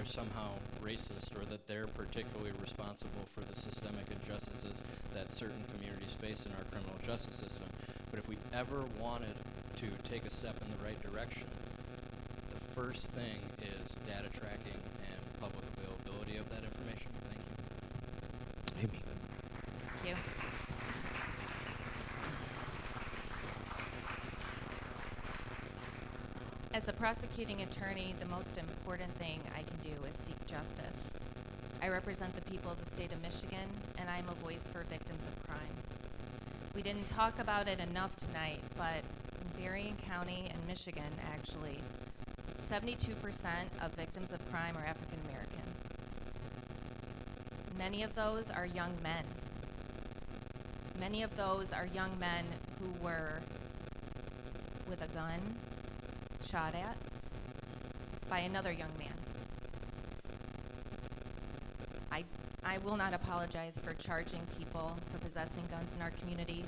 somehow racist, or that they're particularly responsible for the systemic injustices that certain communities face in our criminal justice system. But if we ever wanted to take a step in the right direction, the first thing is data tracking and public availability of that information. Thank you. Amy. Thank you. As a prosecuting attorney, the most important thing I can do is seek justice. I represent the people of the state of Michigan, and I'm a voice for victims of crime. We didn't talk about it enough tonight, but in Berrien County and Michigan, actually, 72% of victims of crime are African American. Many of those are young men. Many of those are young men who were with a gun, shot at by another young man. I will not apologize for charging people for possessing guns in our community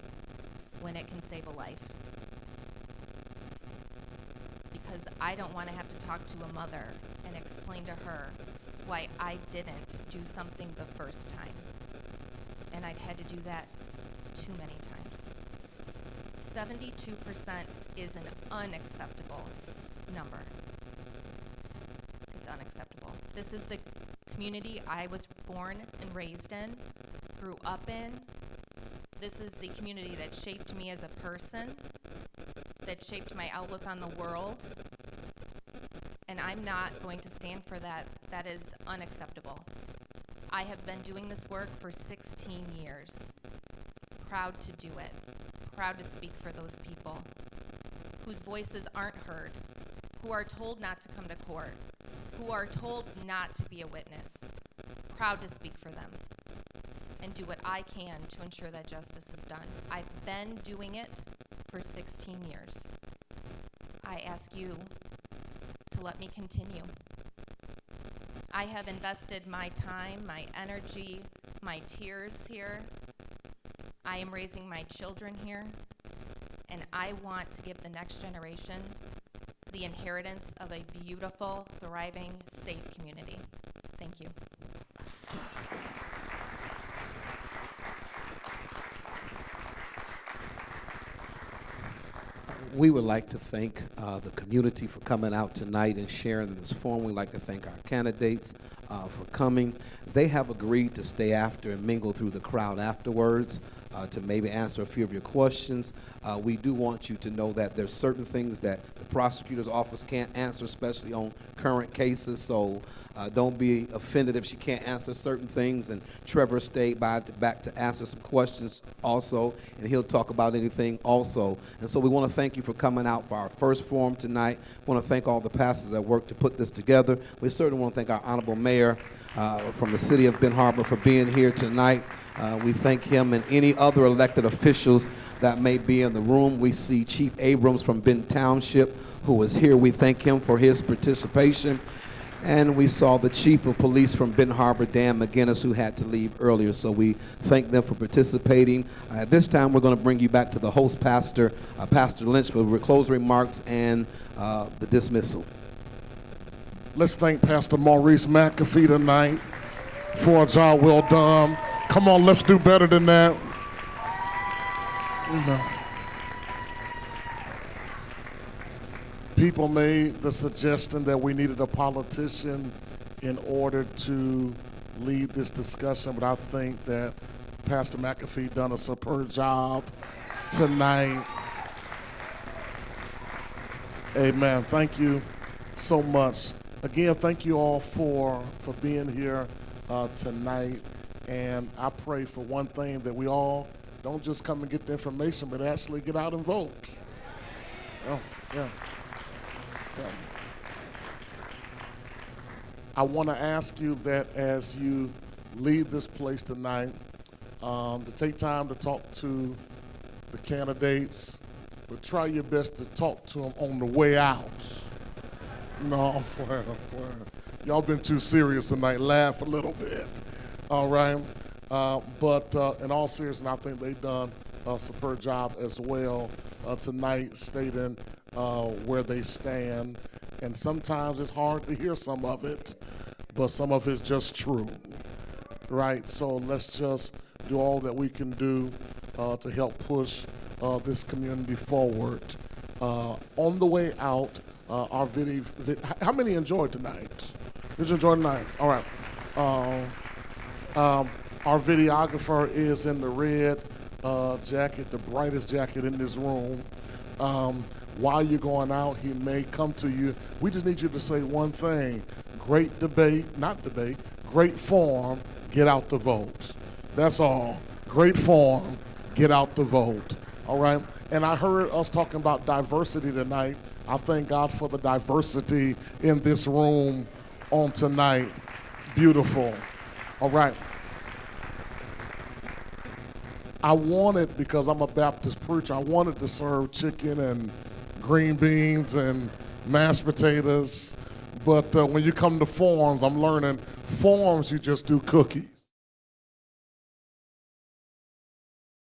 when it can save a life. Because I don't want to have to talk to a mother and explain to her why I didn't do something the first time. And I've had to do that too many times. 72% is an unacceptable number. It's unacceptable. This is the community I was born and raised in, grew up in. This is the community that shaped me as a person, that shaped my outlook on the world. And I'm not going to stand for that. That is unacceptable. I have been doing this work for 16 years. Proud to do it. Proud to speak for those people whose voices aren't heard, who are told not to come to court, who are told not to be a witness. Proud to speak for them and do what I can to ensure that justice is done. I've been doing it for 16 years. I ask you to let me continue. I have invested my time, my energy, my tears here. I am raising my children here, and I want to give the next generation the inheritance of a beautiful, thriving, safe community. Thank you. We would like to thank the community for coming out tonight and sharing this forum. We'd like to thank our candidates for coming. They have agreed to stay after and mingle through the crowd afterwards to maybe answer a few of your questions. We do want you to know that there's certain things that the prosecutor's office can't answer, especially on current cases, so don't be offended if she can't answer certain things. And Trevor stayed back to answer some questions also, and he'll talk about anything also. And so we want to thank you for coming out for our first forum tonight. We want to thank all the pastors that worked to put this together. We certainly want to thank our honorable mayor from the city of Ben Harbor for being here tonight. We thank him and any other elected officials that may be in the room. We see Chief Abrams from Benton Township, who is here. We thank him for his participation. And we saw the Chief of Police from Benton Harbor, Dan McGinnis, who had to leave earlier. So we thank them for participating. At this time, we're going to bring you back to the host pastor, Pastor Lynch, for closing remarks and the dismissal. Let's thank Pastor Maurice McAfee tonight for a job well done. Come on, let's do better than that. You know. People made the suggestion that we needed a politician in order to lead this discussion, but I think that Pastor McAfee done a superb job tonight. Amen. Thank you so much. Again, thank you all for being here. tonight. And I pray for one thing, that we all don't just come and get the information, but actually get out and vote. Oh, yeah. Yeah. I want to ask you that as you leave this place tonight, to take time to talk to the candidates, but try your best to talk to them on the way out. No, y'all been too serious tonight. Laugh a little bit, all right? But in all seriousness, I think they've done a superb job as well tonight, stating where they stand. And sometimes it's hard to hear some of it, but some of it's just true, right? So let's just do all that we can do to help push this community forward. On the way out, our video, how many enjoyed tonight? Did you enjoy tonight? All right. Our videographer is in the red jacket, the brightest jacket in this room. While you're going out, he may come to you. We just need you to say one thing: great debate, not debate, great form, get out the vote. That's all. Great form, get out the vote. All right? And I heard us talking about diversity tonight. I thank God for the diversity in this room on tonight. Beautiful. All right. I wanted, because I'm a Baptist preacher, I wanted to serve chicken and green beans and mashed potatoes. But when you come to forms, I'm learning forms, you just do cookies.